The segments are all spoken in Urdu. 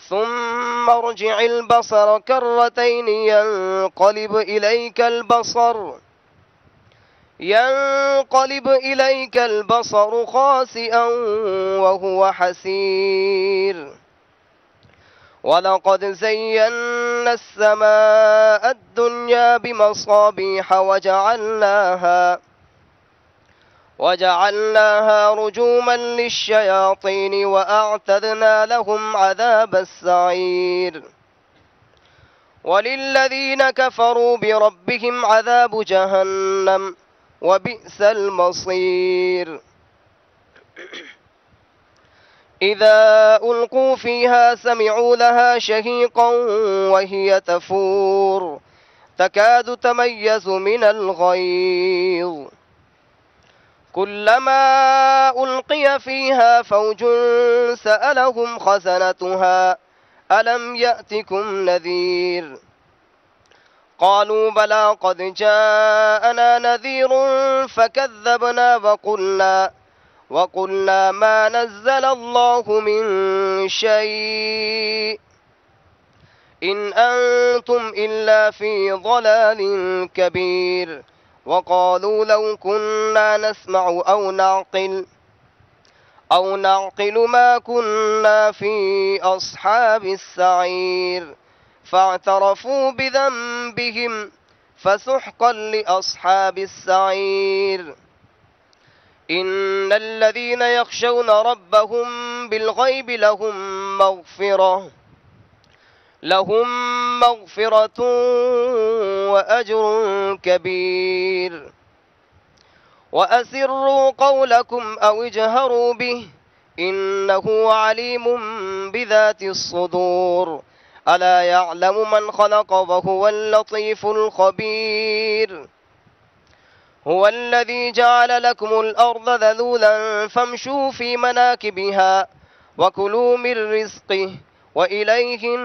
ثم ارجع البصر كرتين ينقلب إليك البصر خاسئا وهو حسير ولقد زينا السماء الدنيا بمصابيح وجعلناها رجوما للشياطين وأعتدنا لهم عذاب السعير وللذين كفروا بربهم عذاب جهنم وبئس المصير إذا ألقوا فيها سمعوا لها شهيقا وهي تفور تكاد تميز من الغيظ كلما ألقي فيها فوج سألهم خزنتها ألم يأتكم نذير قالوا بلى قد جاءنا نذير فكذبنا وقلنا ما نزل الله من شيء إن أنتم إلا في ضلال كبير وقالوا لو كنا نسمع أو نعقل ما كنا في أصحاب السعير فاعترفوا بذنبهم فسحقا لأصحاب السعير إن الذين يخشون ربهم بالغيب لهم مغفرة وأجر كبير وأسروا قولكم أو اجهروا به إنه عليم بذات الصدور ألا يعلم من خلق وهو اللطيف الخبير هو الذي جعل لكم الأرض ذلولا فامشوا في مناكبها وكلوا من رزقه وإليه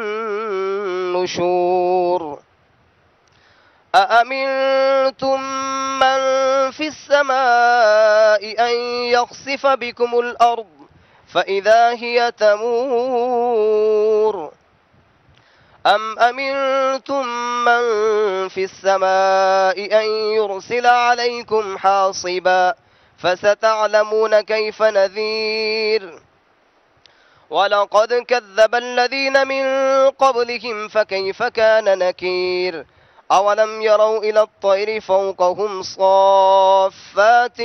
النشور أأمنتم من في السماء أن يخسف بكم الأرض فإذا هي تمور أم أمنتم من في السماء أن يرسل عليكم حاصبا فستعلمون كيف نذير ولقد كذب الذين من قبلهم فكيف كان نكير أولم يروا إلى الطير فوقهم صافات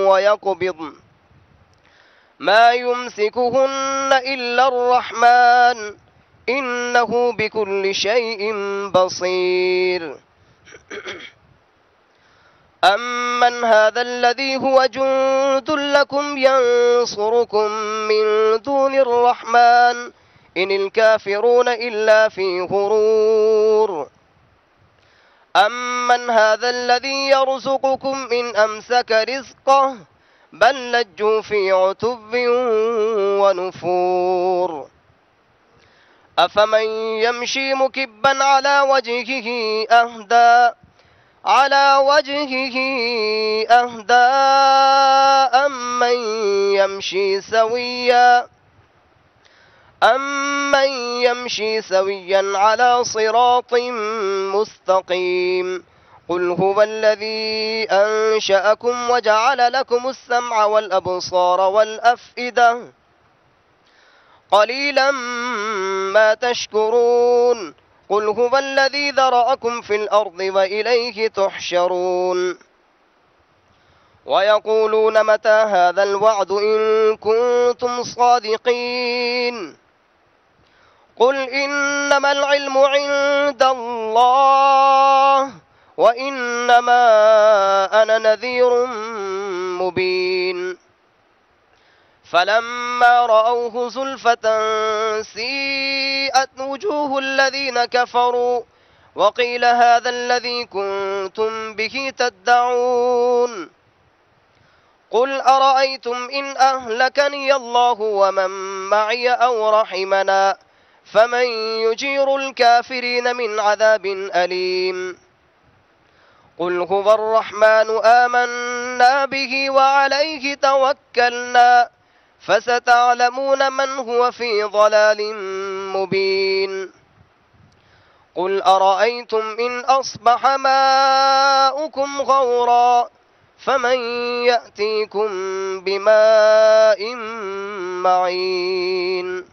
ويقبضن ما يمسكهن إلا الرحمن إنه بكل شيء بصير أمن هذا الذي هو جند لكم ينصركم من دون الرحمن إن الكافرون إلا في غرور أمن هذا الذي يرزقكم إن أمسك رزقه بل لجوا في عتب ونفور أفمن يمشي مكبا على وجهه أهدى أمن يمشي سويا على صراط مستقيم قل هو الذي أنشأكم وجعل لكم السمع والأبصار والأفئدة قليلا ما تشكرون قل هو الذي ذرأكم في الأرض وإليه تحشرون ويقولون متى هذا الوعد إن كنتم صادقين قل إنما العلم عند الله وإنما أنا نذير مبين فلما رأوه زلفة سيئت وجوه الذين كفروا وقيل هذا الذي كنتم به تدعون قل أرأيتم إن أهلكني الله ومن معي أو رحمنا فمن يجير الكافرين من عذاب أليم قل هو الرحمن آمنا به وعليه توكلنا فستعلمون من هو في ضلال مبين قل أرأيتم إن أصبح ماؤكم غورا فمن يأتيكم بماء معين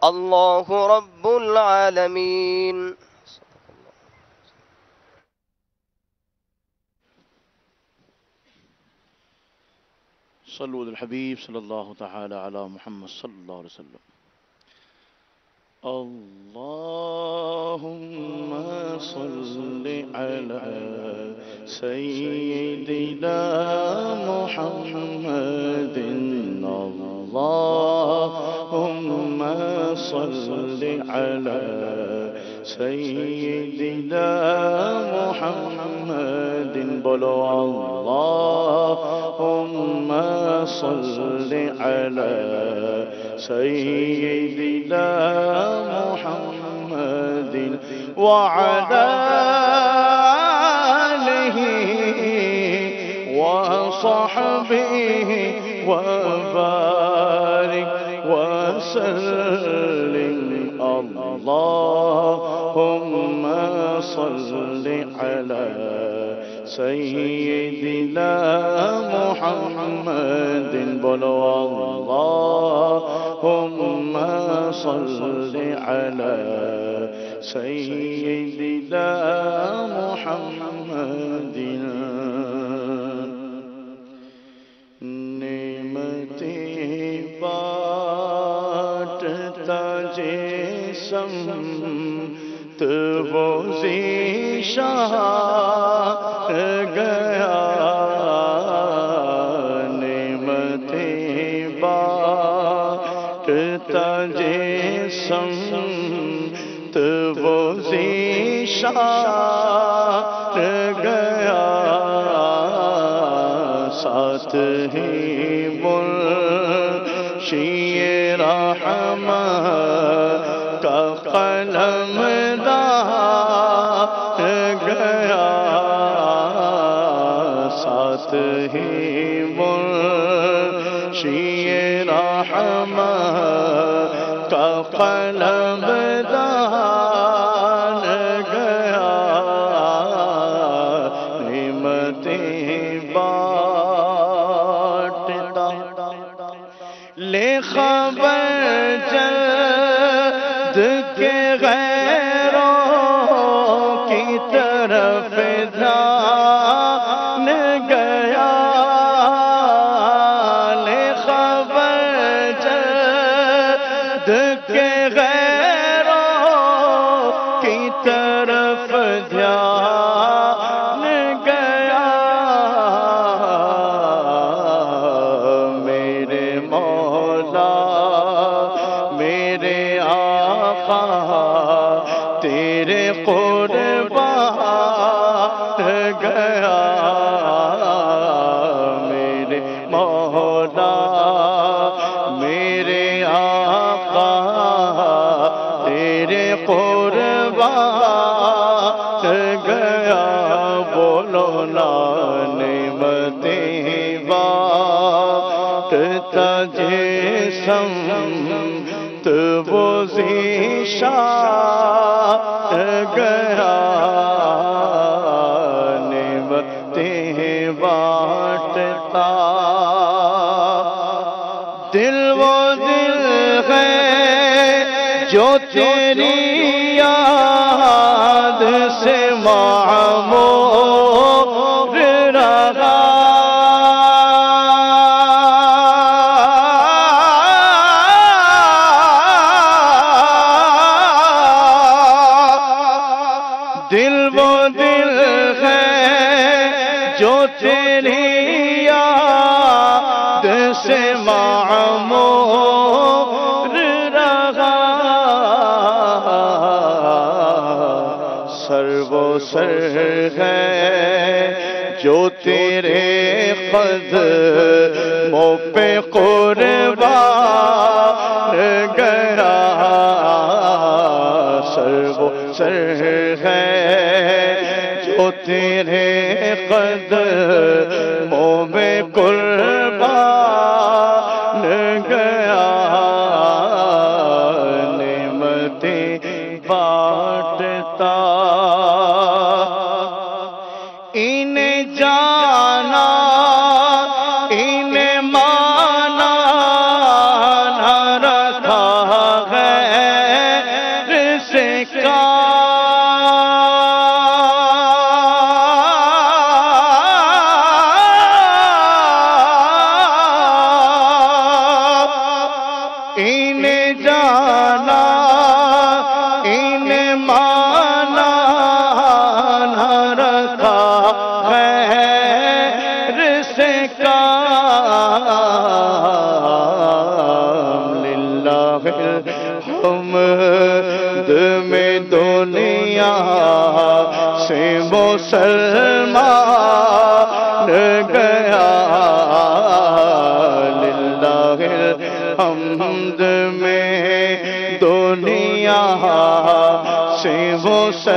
الله رب العالمين. صلوا على الحبيب صلى الله تعالى على محمد صلى الله عليه وسلم. اللهم صل على سيدنا محمد. اللهم صل على سيدنا محمد. بولو اللهم صل على سيدنا محمد وعلى آله وصحبه وبارك وسلم. اللهم صل على سيدنا محمد. بولو اللهم صل على سيدنا محمد. نعمتیں بانٹتا جسم تو وہ ذیشان گیا. نعمتیں بانٹتا جسم تو وہ ذیشان گیا. ساتھ ہی منشی رحمت کا قلم گیا. ساتھ ہی منشی رحمت کا قلم گیا. نعمتیں بانٹتا لے خبر جلد کے غیروں کی طرف دھیان گیا. لے خبر جلد کے غیروں کی طرف دھیان گیا. میرے مولا میرے آقا تیرے قربان گیا. میرے مولا میرے آقا مولا نعمتیں بانٹتا جسم وہ ذیشان گیا نعمتیں بانٹتا دل وہ دل ہے جو تیری یاد سے معمور رہا دل وہ دل ہے جو تیری یاد سے معمور رہا سر وہ سر ہے جو تیرے قدموں پہ قربان گیا سر وہ سر ہے جو تیرے قدموں میں قربان گیا نعمتیں بانٹتا انہیں جانا انہیں مانا نہ رکھا غیر سے کا انہیں جانا انہیں مانا نہ رکھا غیر سے کام للہ الحمد میں دنیا سے مسلمان گیا للہ الحمد میں دنیا سے مسلمان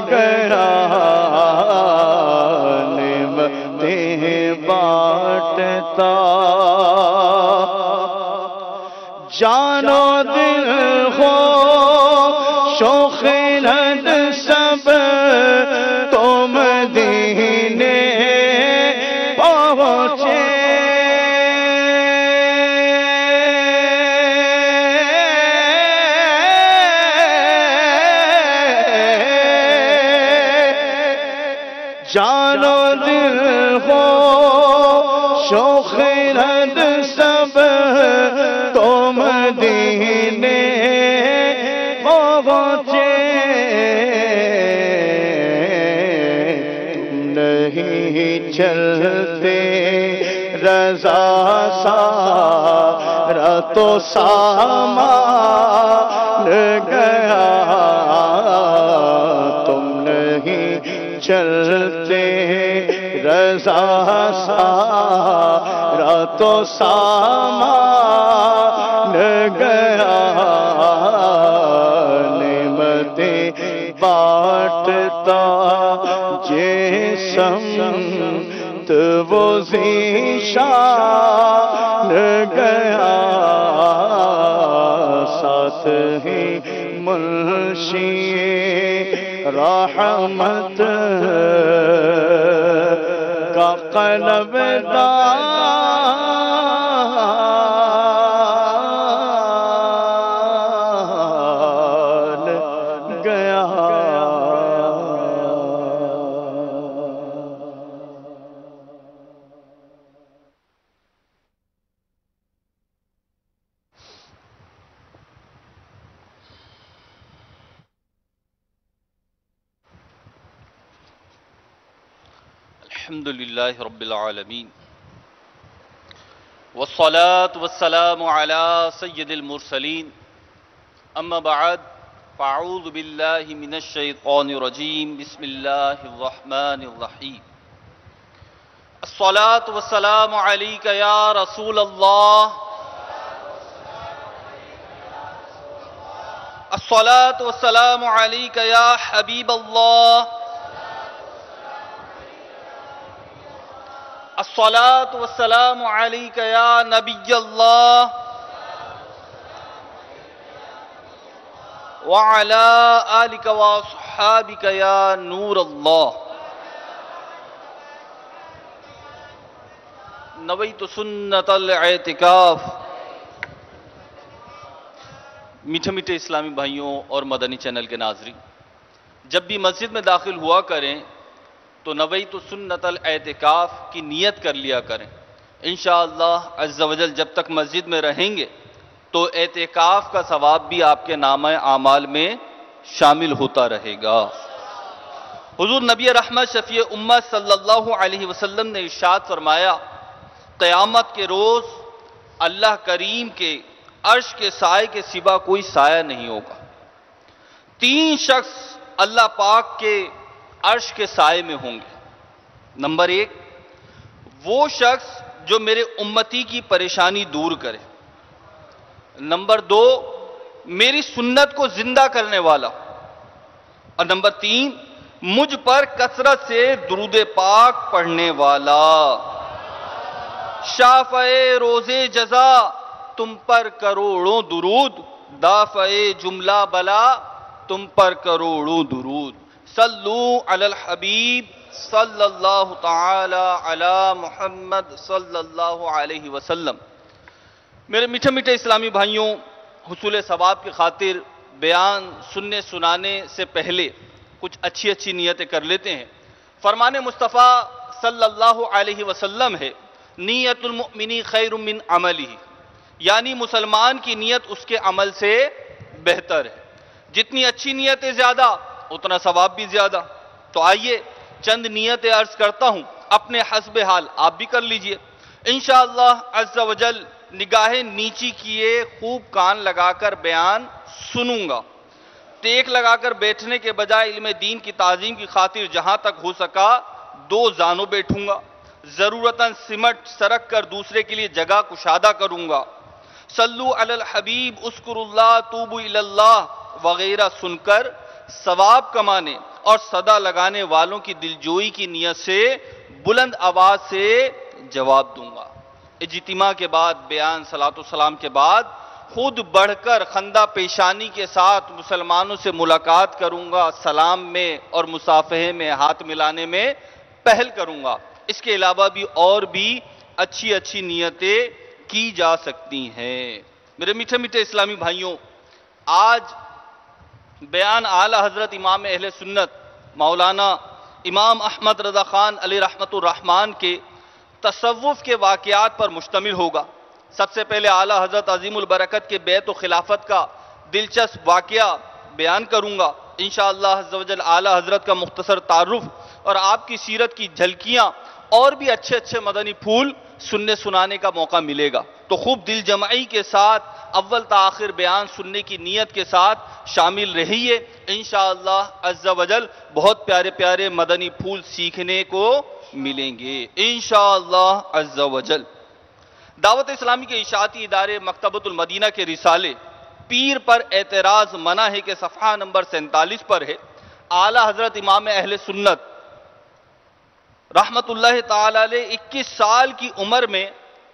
گیا نعمتیں بانٹتا جان و دل ہو شوق لد سب تو مدینے پہنچے جان و دل ہو شوق رد سب تو مدینے پہنچے تم نہیں چلتے رضا سارا تو سامان گیا تم نہیں چلتے رضا سارا تو سامان گیا نعمتیں بانٹتا جسم وہ ذیشان گیا ساتھ ہی منشی رحمت کا قلب دار گیا الحمد لله رب العالمين والصلاة والسلام على سيد المرسلين أما بعد فأعوذ بالله من الشيطان الرجيم بسم الله الرحمن الرحيم الصلاة والسلام عليك يا رسول الله الصلاة والسلام عليك يا حبيب الله الصلاۃ والسلام علیک یا نبی اللہ وعلی آلک واصحابک یا نور اللہ نویت سنت الاعتکاف۔ میٹھے میٹھے اسلامی بھائیوں اور مدنی چینل کے ناظرین، جب بھی مسجد میں داخل ہوا کریں تو نویت سنت الاعتکاف کی نیت کر لیا کریں۔ انشاءاللہ عز و جل جب تک مسجد میں رہیں گے تو اعتکاف کا ثواب بھی آپ کے نامہ اعمال میں شامل ہوتا رہے گا۔ حضور نبی رحمت شفیع امت صلی اللہ علیہ وسلم نے ارشاد فرمایا، قیامت کے روز اللہ کریم کے عرش کے سائے کے سوا کوئی سایہ نہیں ہوگا۔ 3 شخص اللہ پاک کے عرش کے سائے میں ہوں گے۔ نمبر 1، وہ شخص جو میرے امتی کی پریشانی دور کرے۔ نمبر 2، میری سنت کو زندہ کرنے والا۔ اور نمبر 3، مجھ پر کثرت سے درود پاک پڑھنے والا۔ شافع روز جزا تم پر کروڑوں درود، دافع جملہ بلا تم پر کروڑوں درود۔ صلو علی الحبیب صلی اللہ تعالی علی محمد صلی اللہ علیہ وسلم۔ میرے میٹھے میٹھے اسلامی بھائیوں، حصول ثواب کی خاطر بیان سننے سنانے سے پہلے کچھ اچھی نیتیں کر لیتے ہیں۔ فرمان مصطفیٰ صلی اللہ علیہ وسلم ہے، نیت المؤمنی خیر من عملہ، یعنی مسلمان کی نیت اس کے عمل سے بہتر ہے۔ جتنی اچھی نیتیں زیادہ اتنا ثواب بھی زیادہ۔ تو آئیے چند نیتیں عرض کرتا ہوں، اپنے حسب حال آپ بھی کر لیجئے۔ انشاءاللہ عز و جل نگاہیں نیچی کیے خوب کان لگا کر بیان سنوں گا۔ ٹیک لگا کر بیٹھنے کے بجائے علم دین کی تعظیم کی خاطر جہاں تک ہو سکا 2 زانوں بیٹھوں گا۔ ضرورتاً سمٹ سرک کر دوسرے کے لیے جگہ کشادہ کروں گا۔ صلو علی الحبیب اذکر اللہ توبو الی اللہ وغیرہ سن کر ثواب کمانے اور صدا لگانے والوں کی دلجوئی کی نیت سے بلند آواز سے جواب دوں گا۔ اجتماع کے بعد بیان صلاۃ و سلام کے بعد خود بڑھ کر خندہ پیشانی کے ساتھ مسلمانوں سے ملاقات کروں گا، سلام میں اور مصافحے میں ہاتھ ملانے میں پہل کروں گا۔ اس کے علاوہ بھی اور بھی اچھی نیتیں کی جا سکتی ہیں۔ میرے میٹھے میٹھے اسلامی بھائیوں، آج بیان اعلی حضرت امام اہل سنت مولانا امام احمد رضا خان علیہ رحمت الرحمن کے تصوف کے واقعات پر مشتمل ہوگا۔ سب سے پہلے اعلی حضرت عظیم البرکت کے بیعت و خلافت کا دلچسپ واقعہ بیان کروں گا۔ انشاءاللہ عز و جل اعلی حضرت کا مختصر تعارف اور آپ کی سیرت کی جھلکیاں اور بھی اچھے مدنی پھول سننے سنانے کا موقع ملے گا۔ تو خوب دل جمعی کے ساتھ اول تا آخر بیان سننے کی نیت کے ساتھ شامل رہیے۔ انشاءاللہ عز و جل بہت پیارے مدنی پھول سیکھنے کو ملیں گے انشاءاللہ عز و جل۔ دعوت اسلامی کے اشاعتی ادارے مکتبۃ المدینہ کے رسالے پیر پر اعتراض منع ہے کے صفحہ نمبر 47 پر ہے، اعلی حضرت امام اہل سنت رحمت اللہ تعالی علیہ 21 سال کی عمر میں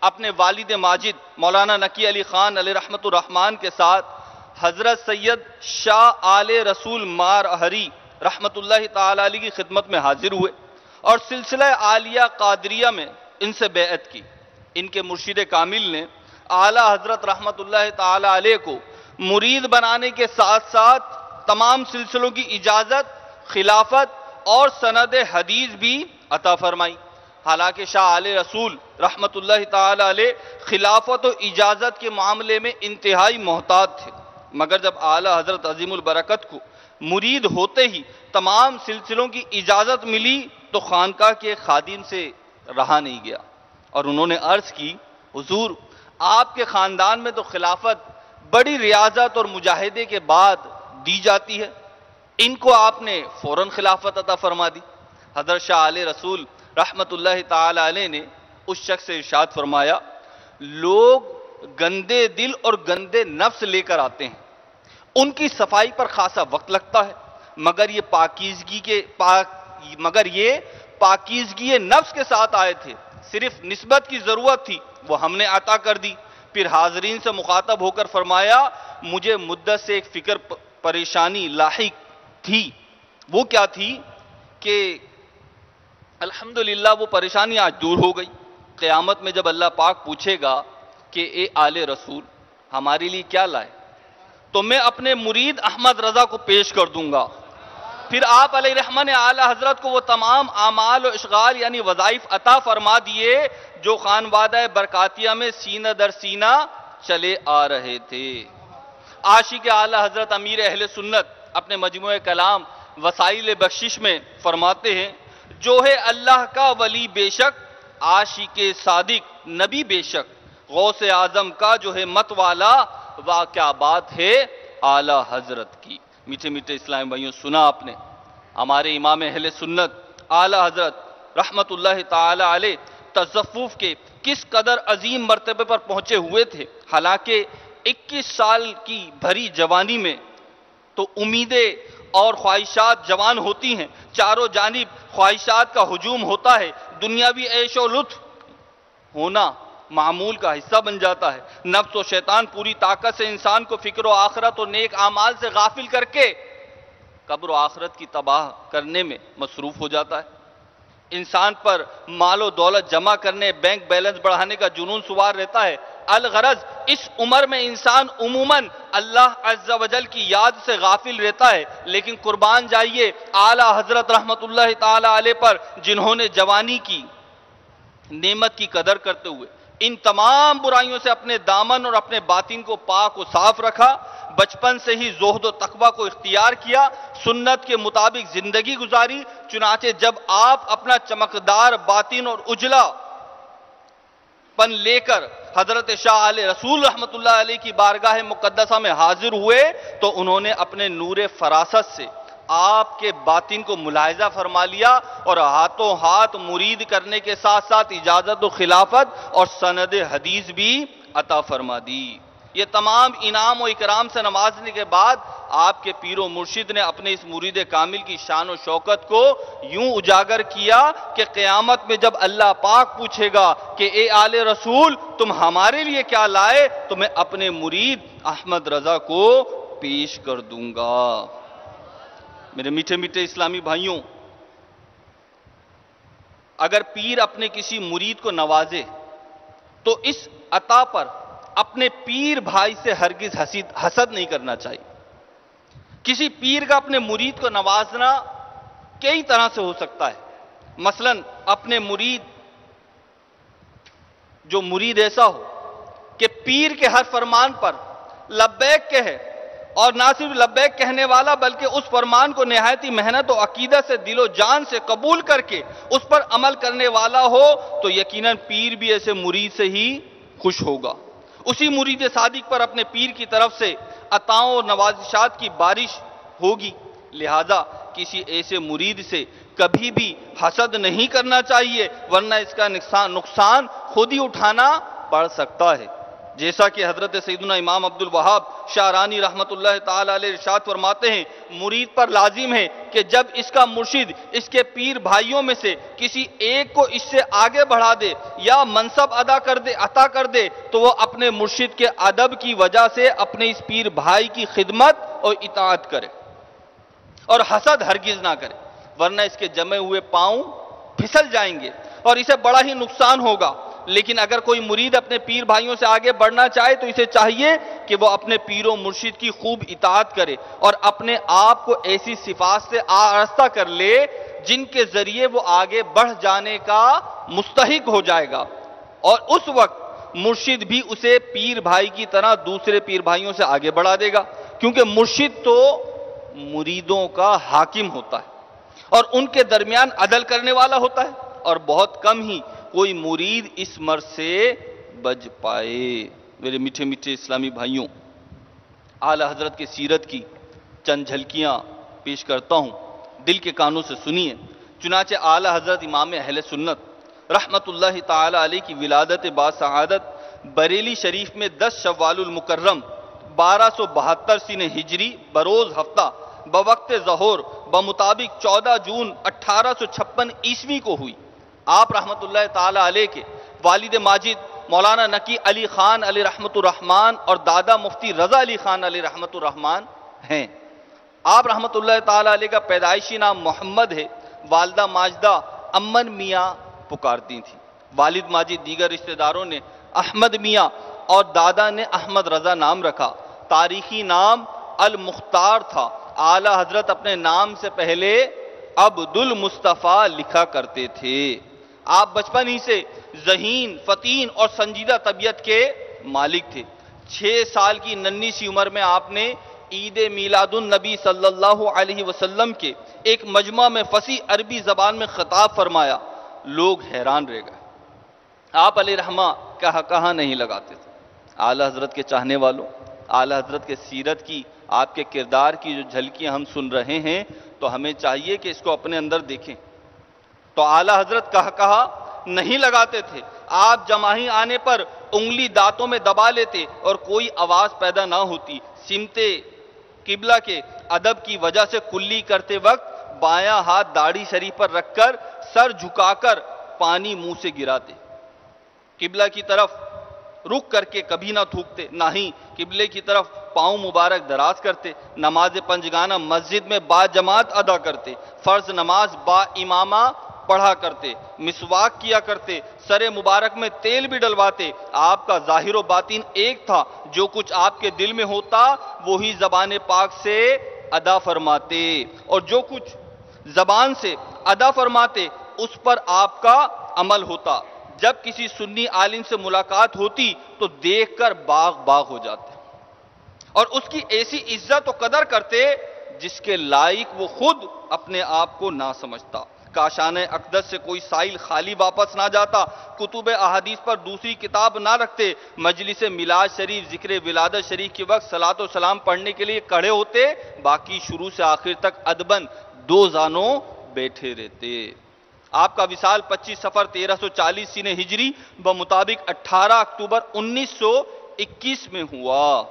اپنے والد ماجد مولانا نقی علی خان علیہ رحمت الرحمن کے ساتھ حضرت سید شاہ آل رسول مار اہری رحمت اللہ تعالی علیہ کی خدمت میں حاضر ہوئے اور سلسلہ عالیہ قادریہ میں ان سے بیعت کی۔ ان کے مرشد کامل نے اعلی حضرت رحمت اللہ تعالی علیہ کو مرید بنانے کے ساتھ ساتھ تمام سلسلوں کی اجازت، خلافت اور سند حدیث بھی عطا فرمائی۔ حالانکہ شاہ آل رسول رحمت اللہ تعالی علیہ خلافت و اجازت کے معاملے میں انتہائی محتاط تھے، مگر جب اعلی حضرت عظیم البرکت کو مرید ہوتے ہی تمام سلسلوں کی اجازت ملی تو خانقاہ کے خادم سے رہا نہیں گیا اور انہوں نے عرض کی، حضور آپ کے خاندان میں تو خلافت بڑی ریاضت اور مجاہدے کے بعد دی جاتی ہے، ان کو آپ نے فوراً خلافت عطا فرما دی۔ حضرت شاہ آل رسول رحمت اللہ تعالی علیہ نے اس شخص سے ارشاد فرمایا، لوگ گندے دل اور گندے نفس لے کر آتے ہیں، ان کی صفائی پر خاصا وقت لگتا ہے، مگر یہ پاکیزگی نفس کے ساتھ آئے تھے، صرف نسبت کی ضرورت تھی وہ ہم نے عطا کر دی۔ پھر حاضرین سے مخاطب ہو کر فرمایا مجھے مدت سے ایک فکر پریشانی لاحق تھی، وہ کیا تھی کہ الحمدللہ وہ پریشانی آج دور ہو گئی۔ قیامت میں جب اللہ پاک پوچھے گا کہ اے آل رسول ہمارے لیے کیا لائے، تو میں اپنے مرید احمد رضا کو پیش کر دوں گا۔ پھر آپ علیہ رحمہ نے اعلیٰ حضرت کو وہ تمام اعمال و اشغال یعنی وظائف عطا فرما دیے جو خانوادہ برکاتیہ میں سینہ در سینہ چلے آ رہے تھے۔ عاشق اعلیٰ حضرت امیر اہل سنت اپنے مجموعہ کلام وسائل بخشش میں فرماتے ہیں جو ہے اللہ کا ولی بے شک، عاشق صادق نبی بے شک، غوث اعظم کا جو ہے مت والا، واہ کیا بات ہے اعلیٰ حضرت کی۔ میٹھے میٹھے اسلامی بھائیوں، سنا آپ نے ہمارے امام اہل سنت اعلیٰ حضرت رحمت اللہ تعالی علیہ تصوف کے کس قدر عظیم مرتبے پر پہنچے ہوئے تھے۔ حالانکہ 21 سال کی بھری جوانی میں تو امیدیں اور خواہشات جوان ہوتی ہیں، چاروں جانب خواہشات کا ہجوم ہوتا ہے، دنیاوی عیش و لطف ہونا معمول کا حصہ بن جاتا ہے۔ نفس و شیطان پوری طاقت سے انسان کو فکر و آخرت اور نیک اعمال سے غافل کر کے قبر و آخرت کی تباہ کرنے میں مصروف ہو جاتا ہے۔ انسان پر مال و دولت جمع کرنے، بینک بیلنس بڑھانے کا جنون سوار رہتا ہے۔ الغرض اس عمر میں انسان عموماً اللہ عز و جل کی یاد سے غافل رہتا ہے، لیکن قربان جائیے اعلیٰ حضرت رحمت اللہ تعالی علیہ پر جنہوں نے جوانی کی نعمت کی قدر کرتے ہوئے ان تمام برائیوں سے اپنے دامن اور اپنے باطن کو پاک و صاف رکھا، بچپن سے ہی زہد و تقوی کو اختیار کیا، سنت کے مطابق زندگی گزاری، چنانچہ جب آپ اپنا چمکدار باطن اور اجلا پن لے کر حضرت شاہ علیہ رسول رحمت اللہ علیہ کی بارگاہ مقدسہ میں حاضر ہوئے تو انہوں نے اپنے نور فراست سے آپ کے باطن کو ملاحظہ فرما لیا اور ہاتھوں ہاتھ مرید کرنے کے ساتھ ساتھ اجازت و خلافت اور سند حدیث بھی عطا فرما دی۔ یہ تمام انعام و اکرام سے نوازنے کے بعد آپ کے پیر و مرشد نے اپنے اس مرید کامل کی شان و شوکت کو یوں اجاگر کیا کہ قیامت میں جب اللہ پاک پوچھے گا کہ اے آل رسول تم ہمارے لیے کیا لائے، تو میں اپنے مرید احمد رضا کو پیش کر دوں گا۔ میرے میٹھے میٹھے اسلامی بھائیوں، اگر پیر اپنے کسی مرید کو نوازے تو اس عطا پر اپنے پیر بھائی سے ہرگز حسد نہیں کرنا چاہیے۔ کسی پیر کا اپنے مرید کو نوازنا کئی طرح سے ہو سکتا ہے۔ مثلا اپنے مرید ایسا ہو کہ پیر کے ہر فرمان پر لبیک کہے، اور نہ صرف لبیک کہنے والا بلکہ اس فرمان کو نہایتی محنت و عقیدت سے دل و جان سے قبول کر کے اس پر عمل کرنے والا ہو، تو یقیناً پیر بھی ایسے مرید سے ہی خوش ہوگا۔ اسی مرید صادق پر اپنے پیر کی طرف سے عطاؤں اور نوازشات کی بارش ہوگی، لہذا کسی ایسے مرید سے کبھی بھی حسد نہیں کرنا چاہیے، ورنہ اس کا نقصان خود ہی اٹھانا پڑ سکتا ہے۔ جیسا کہ حضرت سیدنا امام عبد الوہاب شعرانی رحمت اللہ تعالی علیہ ارشاد فرماتے ہیں، مرید پر لازم ہے کہ جب اس کا مرشد اس کے پیر بھائیوں میں سے کسی ایک کو اس سے آگے بڑھا دے یا منصب عطا کر دے تو وہ اپنے مرشد کے ادب کی وجہ سے اپنے اس پیر بھائی کی خدمت اور اطاعت کرے اور حسد ہرگز نہ کرے، ورنہ اس کے جمے ہوئے پاؤں پھسل جائیں گے اور اسے بڑا ہی نقصان ہوگا۔ لیکن اگر کوئی مرید اپنے پیر بھائیوں سے آگے بڑھنا چاہے تو اسے چاہیے کہ وہ اپنے پیر و مرشد کی خوب اطاعت کرے اور اپنے آپ کو ایسی صفات سے آراستہ کر لے جن کے ذریعے وہ آگے بڑھ جانے کا مستحق ہو جائے گا، اور اس وقت مرشد بھی اسے پیر بھائی کی طرح دوسرے پیر بھائیوں سے آگے بڑھا دے گا، کیونکہ مرشد تو مریدوں کا حاکم ہوتا ہے اور ان کے درمیان عدل کرنے والا ہوتا ہے، اور بہت کم ہی کوئی مرید اس مرض سے بچ پائے۔ میرے میٹھے میٹھے اسلامی بھائیوں، اعلی حضرت کی سیرت کی چند جھلکیاں پیش کرتا ہوں، دل کے کانوں سے سنیے۔ چنانچہ اعلی حضرت امام اہل سنت رحمت اللہ تعالی علیہ کی ولادت باسعادت بریلی شریف میں 10 شوال المکرم 1272 سنہ ہجری بروز ہفتہ بوقت ظہور بمطابق 14 جون 1856 عیسوی کو ہوئی۔ آپ رحمت اللہ تعالی علیہ کے والد ماجد مولانا نقی علی خان علی رحمت الرحمان اور دادا مفتی رضا علی خان علی رحمت الرحمان ہیں۔ آپ رحمت اللہ تعالی علیہ کا پیدائشی نام محمد ہے، والدہ ماجدہ امن میاں پکارتی تھی۔ والد ماجد دیگر رشتہ داروں نے احمد میاں اور دادا نے احمد رضا نام رکھا۔ تاریخی نام المختار تھا۔ اعلیٰ حضرت اپنے نام سے پہلے عبد المصطفیٰ لکھا کرتے تھے۔ آپ بچپن ہی سے ذہین، فطین اور سنجیدہ طبیعت کے مالک تھے۔ 6 سال کی ننھی سی عمر میں آپ نے عید میلاد النبی صلی اللہ علیہ وسلم کے ایک مجمع میں فصیح عربی زبان میں خطاب فرمایا۔ لوگ حیران رہ گئے۔ آپ علیہ رحمہ کہاں نہیں لگاتے تھے۔ اعلیٰ حضرت کے چاہنے والوں، اعلیٰ حضرت کے سیرت کی، آپ کے کردار کی جو جھلکیاں ہم سن رہے ہیں تو ہمیں چاہیے کہ اس کو اپنے اندر دیکھیں۔ تو اعلیٰ حضرت کہاں نہیں لگاتے تھے۔ آپ جماہی آنے پر انگلی دانتوں میں دبا لیتے اور کوئی آواز پیدا نہ ہوتی۔ سمت قبلہ کے ادب کی وجہ سے کلی کرتے وقت بایاں ہاتھ داڑھی شریف پر رکھ کر سر جھکا کر پانی منہ سے گراتے۔ قبلہ کی طرف رخ کر کے کبھی نہ تھوکتے، نہ ہی قبلے کی طرف پاؤں مبارک دراز کرتے۔ نماز پنجگانہ مسجد میں با جماعت ادا کرتے۔ فرض نماز با امامہ پڑھا کرتے۔ مسواک کیا کرتے۔ سر مبارک میں تیل بھی ڈلواتے۔ آپ کا ظاہر و باطن ایک تھا۔ جو کچھ آپ کے دل میں ہوتا وہی زبان پاک سے ادا فرماتے، اور جو کچھ زبان سے ادا فرماتے اس پر آپ کا عمل ہوتا۔ جب کسی سنی عالم سے ملاقات ہوتی تو دیکھ کر باغ ہو جاتے اور اس کی ایسی عزت و قدر کرتے جس کے لائق وہ خود اپنے آپ کو نہ سمجھتا۔ کاشان اقدس سے کوئی سائل خالی واپس نہ جاتا۔ کتب احادیث پر دوسری کتاب نہ رکھتے۔ مجلس میلاد شریف، ذکر ولادت شریف کے وقت صلاۃ و سلام پڑھنے کے لیے کھڑے ہوتے، باقی شروع سے آخر تک ادباً 2 زانوں بیٹھے رہتے۔ آپ کا وصال 25 صفر 1340 سین ہجری بمطابق 18 اکتوبر 1921 میں ہوا۔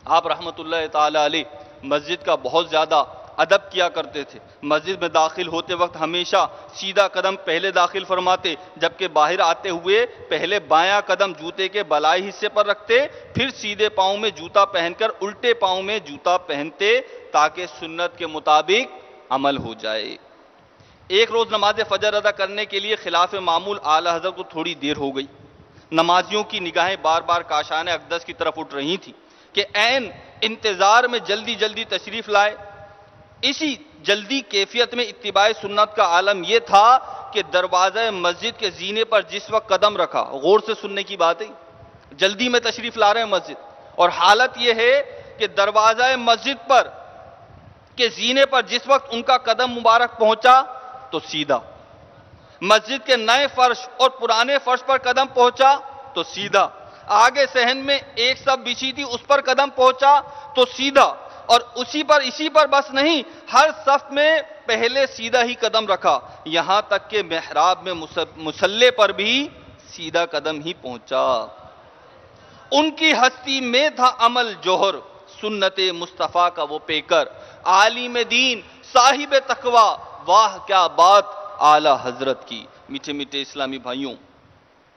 آپ رحمت اللہ تعالی علیہ مسجد کا بہت زیادہ ادب کیا کرتے تھے۔ مسجد میں داخل ہوتے وقت ہمیشہ سیدھا قدم پہلے داخل فرماتے، جبکہ باہر آتے ہوئے پہلے بایاں قدم جوتے کے بالائی حصے پر رکھتے، پھر سیدھے پاؤں میں جوتا پہن کر الٹے پاؤں میں جوتا پہنتے تاکہ سنت کے مطابق عمل ہو جائے۔ ایک روز نماز فجر ادا کرنے کے لیے خلاف معمول اعلیٰ حضرت کو تھوڑی دیر ہو گئی۔ نمازیوں کی نگاہیں بار بار کاشان اقدس کی طرف اٹھ رہی تھیں کہ عین انتظار میں جلدی جلدی تشریف لائے۔ اسی جلدی کیفیت میں اتباع سنت کا عالم یہ تھا کہ دروازہ مسجد کے زینے پر جس وقت قدم رکھا، غور سے سننے کی بات ہے، جلدی میں تشریف لا رہے ہیں مسجد، اور حالت یہ ہے کہ دروازہ مسجد پر کے زینے پر جس وقت ان کا قدم مبارک پہنچا تو سیدھا، مسجد کے نئے فرش اور پرانے فرش پر قدم پہنچا تو سیدھا، آگے صحن میں ایک صف بچھی تھی اس پر قدم پہنچا تو سیدھا، اور اسی پر بس نہیں، ہر صف میں پہلے سیدھا ہی قدم رکھا، یہاں تک کہ محراب میں مصلی پر بھی سیدھا قدم ہی پہنچا۔ ان کی ہستی میں تھا عمل جوہر، سنت مصطفیٰ کا وہ پیکر، عالم دین صاحب تقوی، واہ کیا بات اعلیٰ حضرت کی۔ میٹھے میٹھے اسلامی بھائیوں،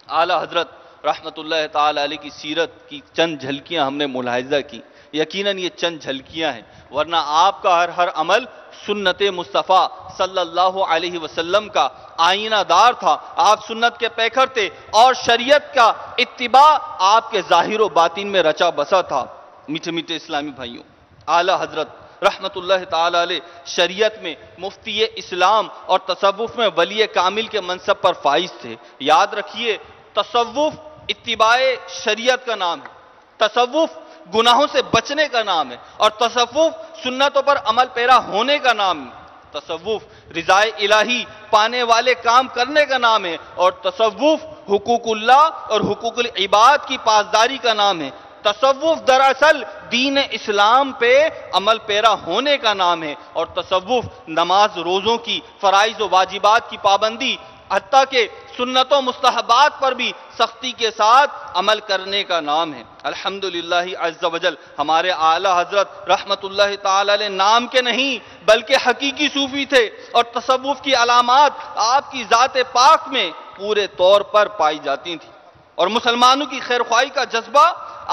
اعلیٰ حضرت رحمت اللہ تعالی علیہ کی سیرت کی چند جھلکیاں ہم نے ملاحظہ کی۔ یقیناً یہ چند جھلکیاں ہیں، ورنہ آپ کا ہر عمل سنت مصطفیٰ صلی اللہ علیہ وسلم کا آئینہ دار تھا۔ آپ سنت کے پیکر تھے اور شریعت کا اتباع آپ کے ظاہر و باطن میں رچا بسا تھا۔ میٹھے میٹھے اسلامی بھائیوں، اعلیٰ حضرت رحمت اللہ تعالی علیہ شریعت میں مفتی اسلام اور تصوف میں ولی کامل کے منصب پر فائز تھے۔ یاد رکھیے، تصوف اتباع شریعت کا نام ہے، تصوف گناہوں سے بچنے کا نام ہے، اور تصوف سنتوں پر عمل پیرا ہونے کا نام ہے۔ تصوف رضا الہی پانے والے کام کرنے کا نام ہے، اور تصوف حقوق اللہ اور حقوق العباد کی پاسداری کا نام ہے۔ تصوف دراصل دین اسلام پہ عمل پیرا ہونے کا نام ہے، اور تصوف نماز روزوں کی فرائض و واجبات کی پابندی، حتیٰ کہ سنت و مستحبات پر بھی سختی کے ساتھ عمل کرنے کا نام ہے۔ الحمدللہ عز و جل ہمارے اعلیٰ حضرت رحمت اللہ تعالی علیہ نام کے نہیں بلکہ حقیقی صوفی تھے، اور تصوف کی علامات آپ کی ذات پاک میں پورے طور پر پائی جاتی تھیں، اور مسلمانوں کی خیرخواہی کا جذبہ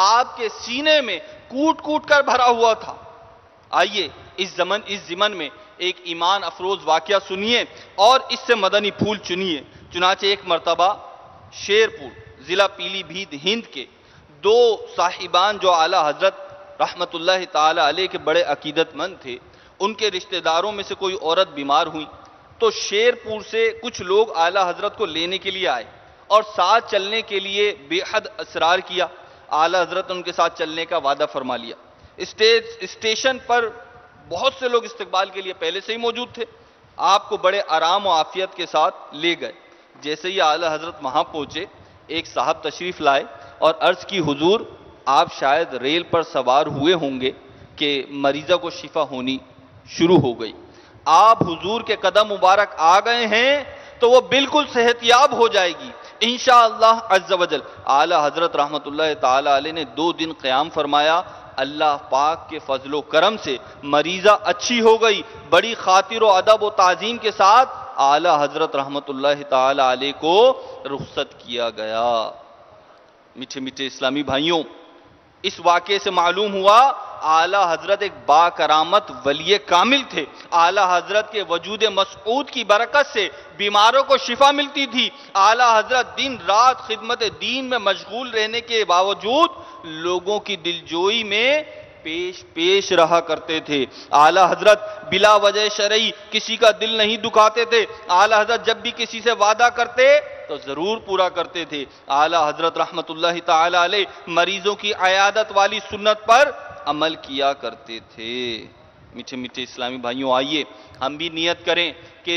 آپ کے سینے میں کوٹ کوٹ کر بھرا ہوا تھا۔ آئیے اس ضمن میں ایک ایمان افروز واقعہ سنیے اور اس سے مدنی پھول چنیے۔ چنانچہ ایک مرتبہ شیرپور ضلع پیلی بھیت ہند کے دو صاحبان جو اعلیٰ حضرت رحمت اللہ تعالی علیہ کے بڑے عقیدت مند تھے، ان کے رشتہ داروں میں سے کوئی عورت بیمار ہوئی تو شیرپور سے کچھ لوگ اعلیٰ حضرت کو لینے کے لیے آئے اور ساتھ چلنے کے لیے بے حد اصرار کیا۔ اعلیٰ حضرت نے ان کے ساتھ چلنے کا وعدہ فرما لیا۔ اسٹیشن پر بہت سے لوگ استقبال کے لیے پہلے سے ہی موجود تھے، آپ کو بڑے آرام و عافیت کے ساتھ لے گئے۔ جیسے ہی اعلیٰ حضرت وہاں پہنچے، ایک صاحب تشریف لائے اور عرض کی حضور آپ شاید ریل پر سوار ہوئے ہوں گے کہ مریضہ کو شفا ہونی شروع ہو گئی، آپ حضور کے قدم مبارک آ گئے ہیں تو وہ بالکل صحت یاب ہو جائے گی انشاءاللہ عز و جل۔ اعلیٰ حضرت رحمت اللہ تعالی علیہ نے 2 دن قیام فرمایا، اللہ پاک کے فضل و کرم سے مریضہ اچھی ہو گئی۔ بڑی خاطر و ادب و تعظیم کے ساتھ اعلیٰ حضرت رحمت اللہ تعالی علیہ کو رخصت کیا گیا۔ میٹھے میٹھے اسلامی بھائیوں، اس واقعے سے معلوم ہوا اعلیٰ حضرت ایک با کرامت ولی کامل تھے۔ اعلیٰ حضرت کے وجود مسعود کی برکت سے بیماروں کو شفا ملتی تھی۔ اعلیٰ حضرت دن رات خدمت دین میں مشغول رہنے کے باوجود لوگوں کی دلجوئی میں پیش رہا کرتے تھے۔ اعلیٰ حضرت بلا وجہ شرعی کسی کا دل نہیں دکھاتے تھے۔ اعلیٰ حضرت جب بھی کسی سے وعدہ کرتے تو ضرور پورا کرتے تھے۔ اعلیٰ حضرت رحمت اللہ تعالی علیہ مریضوں کی عیادت والی سنت پر عمل کیا کرتے تھے۔ میٹھے میٹھے اسلامی بھائیوں، آئیے ہم بھی نیت کریں کہ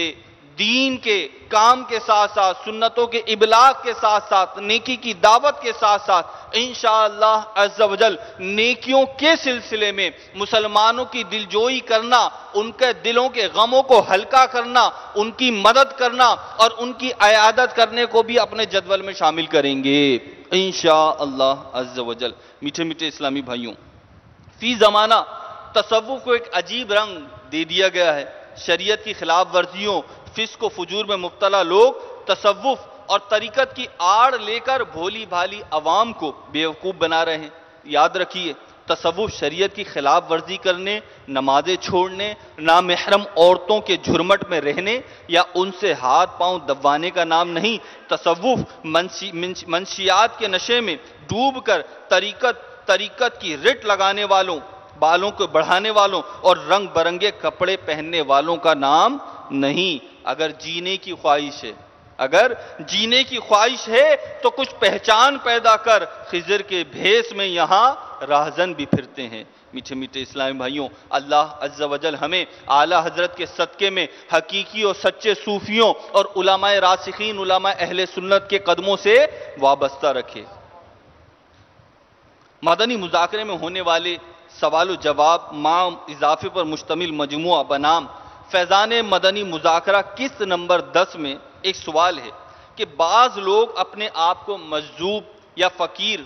دین کے کام کے ساتھ ساتھ، سنتوں کے ابلاغ کے ساتھ ساتھ، نیکی کی دعوت کے ساتھ ساتھ انشاءاللہ عز و جل نیکیوں کے سلسلے میں مسلمانوں کی دلجوئی کرنا، ان کے دلوں کے غموں کو ہلکا کرنا، ان کی مدد کرنا اور ان کی عیادت کرنے کو بھی اپنے جدول میں شامل کریں گے انشاءاللہ عز و جل۔ میٹھے میٹھے اسلامی بھائیوں، فی زمانہ تصوف کو ایک عجیب رنگ دے دیا گیا ہے۔ شریعت کی خلاف ورزیوں، فسق و فجور میں مبتلا لوگ تصوف اور طریقت کی آڑ لے کر بھولی بھالی عوام کو بیوقوف بنا رہے ہیں۔ یاد رکھیے، تصوف شریعت کی خلاف ورزی کرنے، نمازیں چھوڑنے، نامحرم عورتوں کے جھرمٹ میں رہنے یا ان سے ہاتھ پاؤں دبوانے کا نام نہیں۔ تصوف منشیات کے نشے میں ڈوب کر طریقت کی رٹ لگانے والوں، بالوں کو بڑھانے والوں اور رنگ برنگے کپڑے پہننے والوں کا نام نہیں۔ اگر جینے کی خواہش ہے تو کچھ پہچان پیدا کر، خضر کے بھیس میں یہاں راہزن بھی پھرتے ہیں۔ میٹھے میٹھے اسلامی بھائیوں، اللہ عز و جل ہمیں اعلیٰ حضرت کے صدقے میں حقیقی اور سچے صوفیوں اور علماء راسخین، علماء اہل سنت کے قدموں سے وابستہ رکھے۔ مدنی مذاکرے میں ہونے والے سوال و جواب مع اضافے پر مشتمل مجموعہ بنام فیضان مدنی مذاکرہ قسط نمبر 10 میں ایک سوال ہے کہ بعض لوگ اپنے آپ کو مجذوب یا فقیر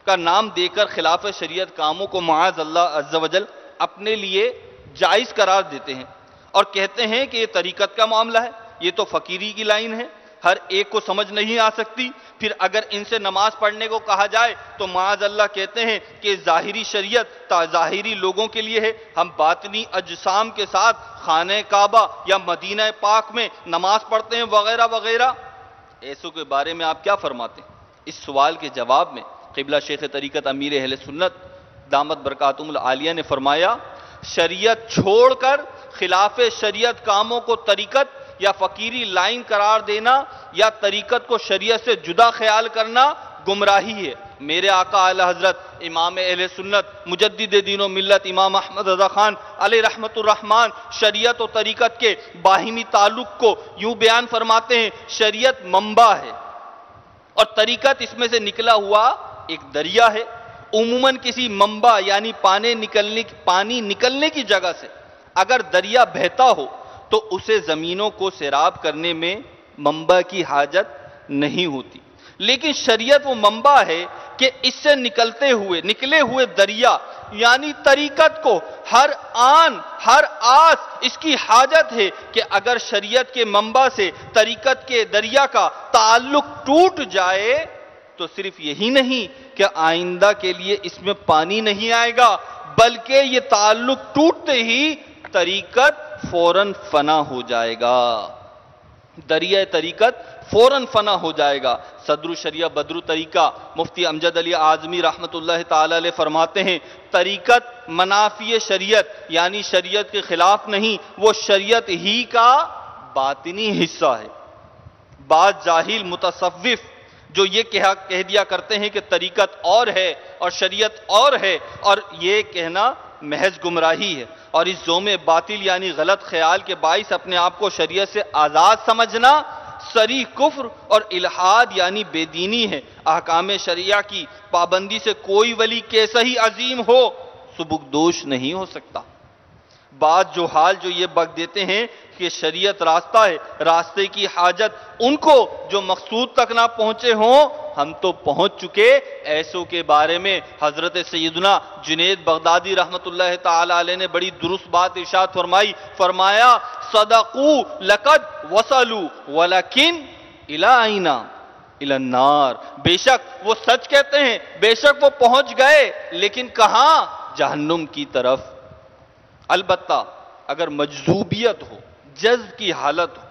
کا نام دے کر خلاف شریعت کاموں کو معاذ اللہ عز و جل اپنے لیے جائز قرار دیتے ہیں اور کہتے ہیں کہ یہ طریقت کا معاملہ ہے، یہ تو فقیری کی لائن ہے، ہر ایک کو سمجھ نہیں آ سکتی۔ پھر اگر ان سے نماز پڑھنے کو کہا جائے تو معاذ اللہ کہتے ہیں کہ ظاہری شریعت ظاہری لوگوں کے لیے ہے، ہم باطنی اجسام کے ساتھ خانہ کعبہ یا مدینہ پاک میں نماز پڑھتے ہیں وغیرہ وغیرہ۔ ایسوں کے بارے میں آپ کیا فرماتے ہیں؟ اس سوال کے جواب میں قبلہ شیخ طریقت امیر اہل سنت دامت برکاتہم العالیہ نے فرمایا، شریعت چھوڑ کر خلاف شریعت کاموں کو طریقت یا فقیری لائن قرار دینا یا طریقت کو شریعت سے جدا خیال کرنا گمراہی ہے۔ میرے آقا اعلی حضرت امام اہل سنت مجدد دین و ملت امام احمد رضا خان علیہ رحمت الرحمن شریعت و طریقت کے باہمی تعلق کو یوں بیان فرماتے ہیں، شریعت منبع ہے اور طریقت اس میں سے نکلا ہوا ایک دریا ہے۔ عموماً کسی منبع یعنی پانی نکلنے کی جگہ سے اگر دریا بہتا ہو تو اسے زمینوں کو سیراب کرنے میں منبع کی حاجت نہیں ہوتی۔ لیکن شریعت وہ منبع ہے کہ اس سے نکلے ہوئے دریا یعنی طریقت کو ہر آن ہر آس اس کی حاجت ہے کہ اگر شریعت کے منبع سے طریقت کے دریا کا تعلق ٹوٹ جائے تو صرف یہی نہیں کہ آئندہ کے لیے اس میں پانی نہیں آئے گا، بلکہ یہ تعلق ٹوٹتے ہی طریقت فوراً فنا ہو جائے گا، دریا طریقت فوراً فنا ہو جائے گا۔ صدر الشریعہ بدر طریقہ مفتی امجد علی اعظمی رحمت اللہ تعالی علیہ فرماتے ہیں طریقت منافی شریعت یعنی شریعت کے خلاف نہیں، وہ شریعت ہی کا باطنی حصہ ہے۔ بعض جاہل متصوف جو یہ کہہ دیا کرتے ہیں کہ طریقت اور ہے اور شریعت اور ہے، اور یہ کہنا محض گمراہی ہے، اور اس زوم باطل یعنی غلط خیال کے باعث اپنے آپ کو شریعت سے آزاد سمجھنا صریح کفر اور الحاد یعنی بے دینی ہے۔ احکام شریعہ کی پابندی سے کوئی ولی کیسا ہی عظیم ہو سبکدوش نہیں ہو سکتا۔ بعض جوہال جو یہ بک دیتے ہیں کہ شریعت راستہ ہے، راستے کی حاجت ان کو جو مقصود تک نہ پہنچے ہوں، ہم تو پہنچ چکے، ایسوں کے بارے میں حضرت سیدنا جنید بغدادی رحمت اللہ تعالی علیہ نے بڑی درست بات ارشاد فرمایا صدقوا لقد وصلوا ولکن الی اینا الی النار، بے شک وہ سچ کہتے ہیں، بے شک وہ پہنچ گئے، لیکن کہاں؟ جہنم کی طرف۔ البتہ اگر مجذوبیت ہو، جذب کی حالت ہو،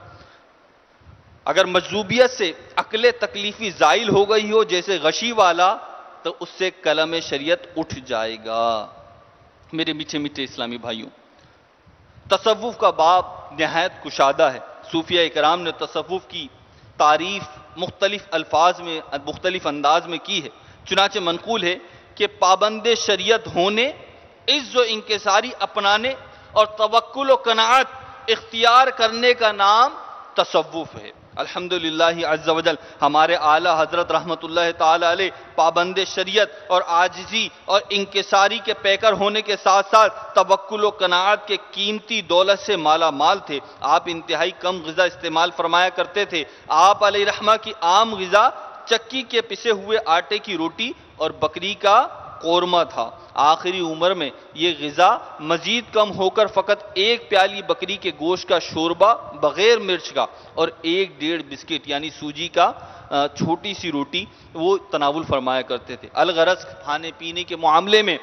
اگر مجذوبیت سے عقل تکلیفی زائل ہو گئی ہو جیسے غشی والا، تو اس سے کلم شریعت اٹھ جائے گا۔ میرے میٹھے میٹھے اسلامی بھائیوں، تصوف کا باب نہایت کشادہ ہے۔ صوفیہ اکرام نے تصوف کی تعریف مختلف الفاظ میں مختلف انداز میں کی ہے۔ چنانچہ منقول ہے کہ پابند شریعت ہونے، عز و انکساری اپنانے اور توکل و قناعت اختیار کرنے کا نام تصوف ہے۔ الحمدللہ عز و جل ہمارے اعلیٰ حضرت رحمت اللہ تعالی علیہ پابند شریعت اور عاجزی اور انکساری کے پیکر ہونے کے ساتھ ساتھ توکل و قناعت کے قیمتی دولت سے مالا مال تھے۔ آپ انتہائی کم غذا استعمال فرمایا کرتے تھے۔ آپ علیہ رحمہ کی عام غذا چکی کے پسے ہوئے آٹے کی روٹی اور بکری کا قورمہ تھا۔ آخری عمر میں یہ غذا مزید کم ہو کر فقط ایک پیالی بکری کے گوشت کا شوربہ بغیر مرچ کا اور 1-1.5 بسکٹ یعنی سوجی کا چھوٹی سی روٹی وہ تناول فرمایا کرتے تھے۔ الغرض کھانے پینے کے معاملے میں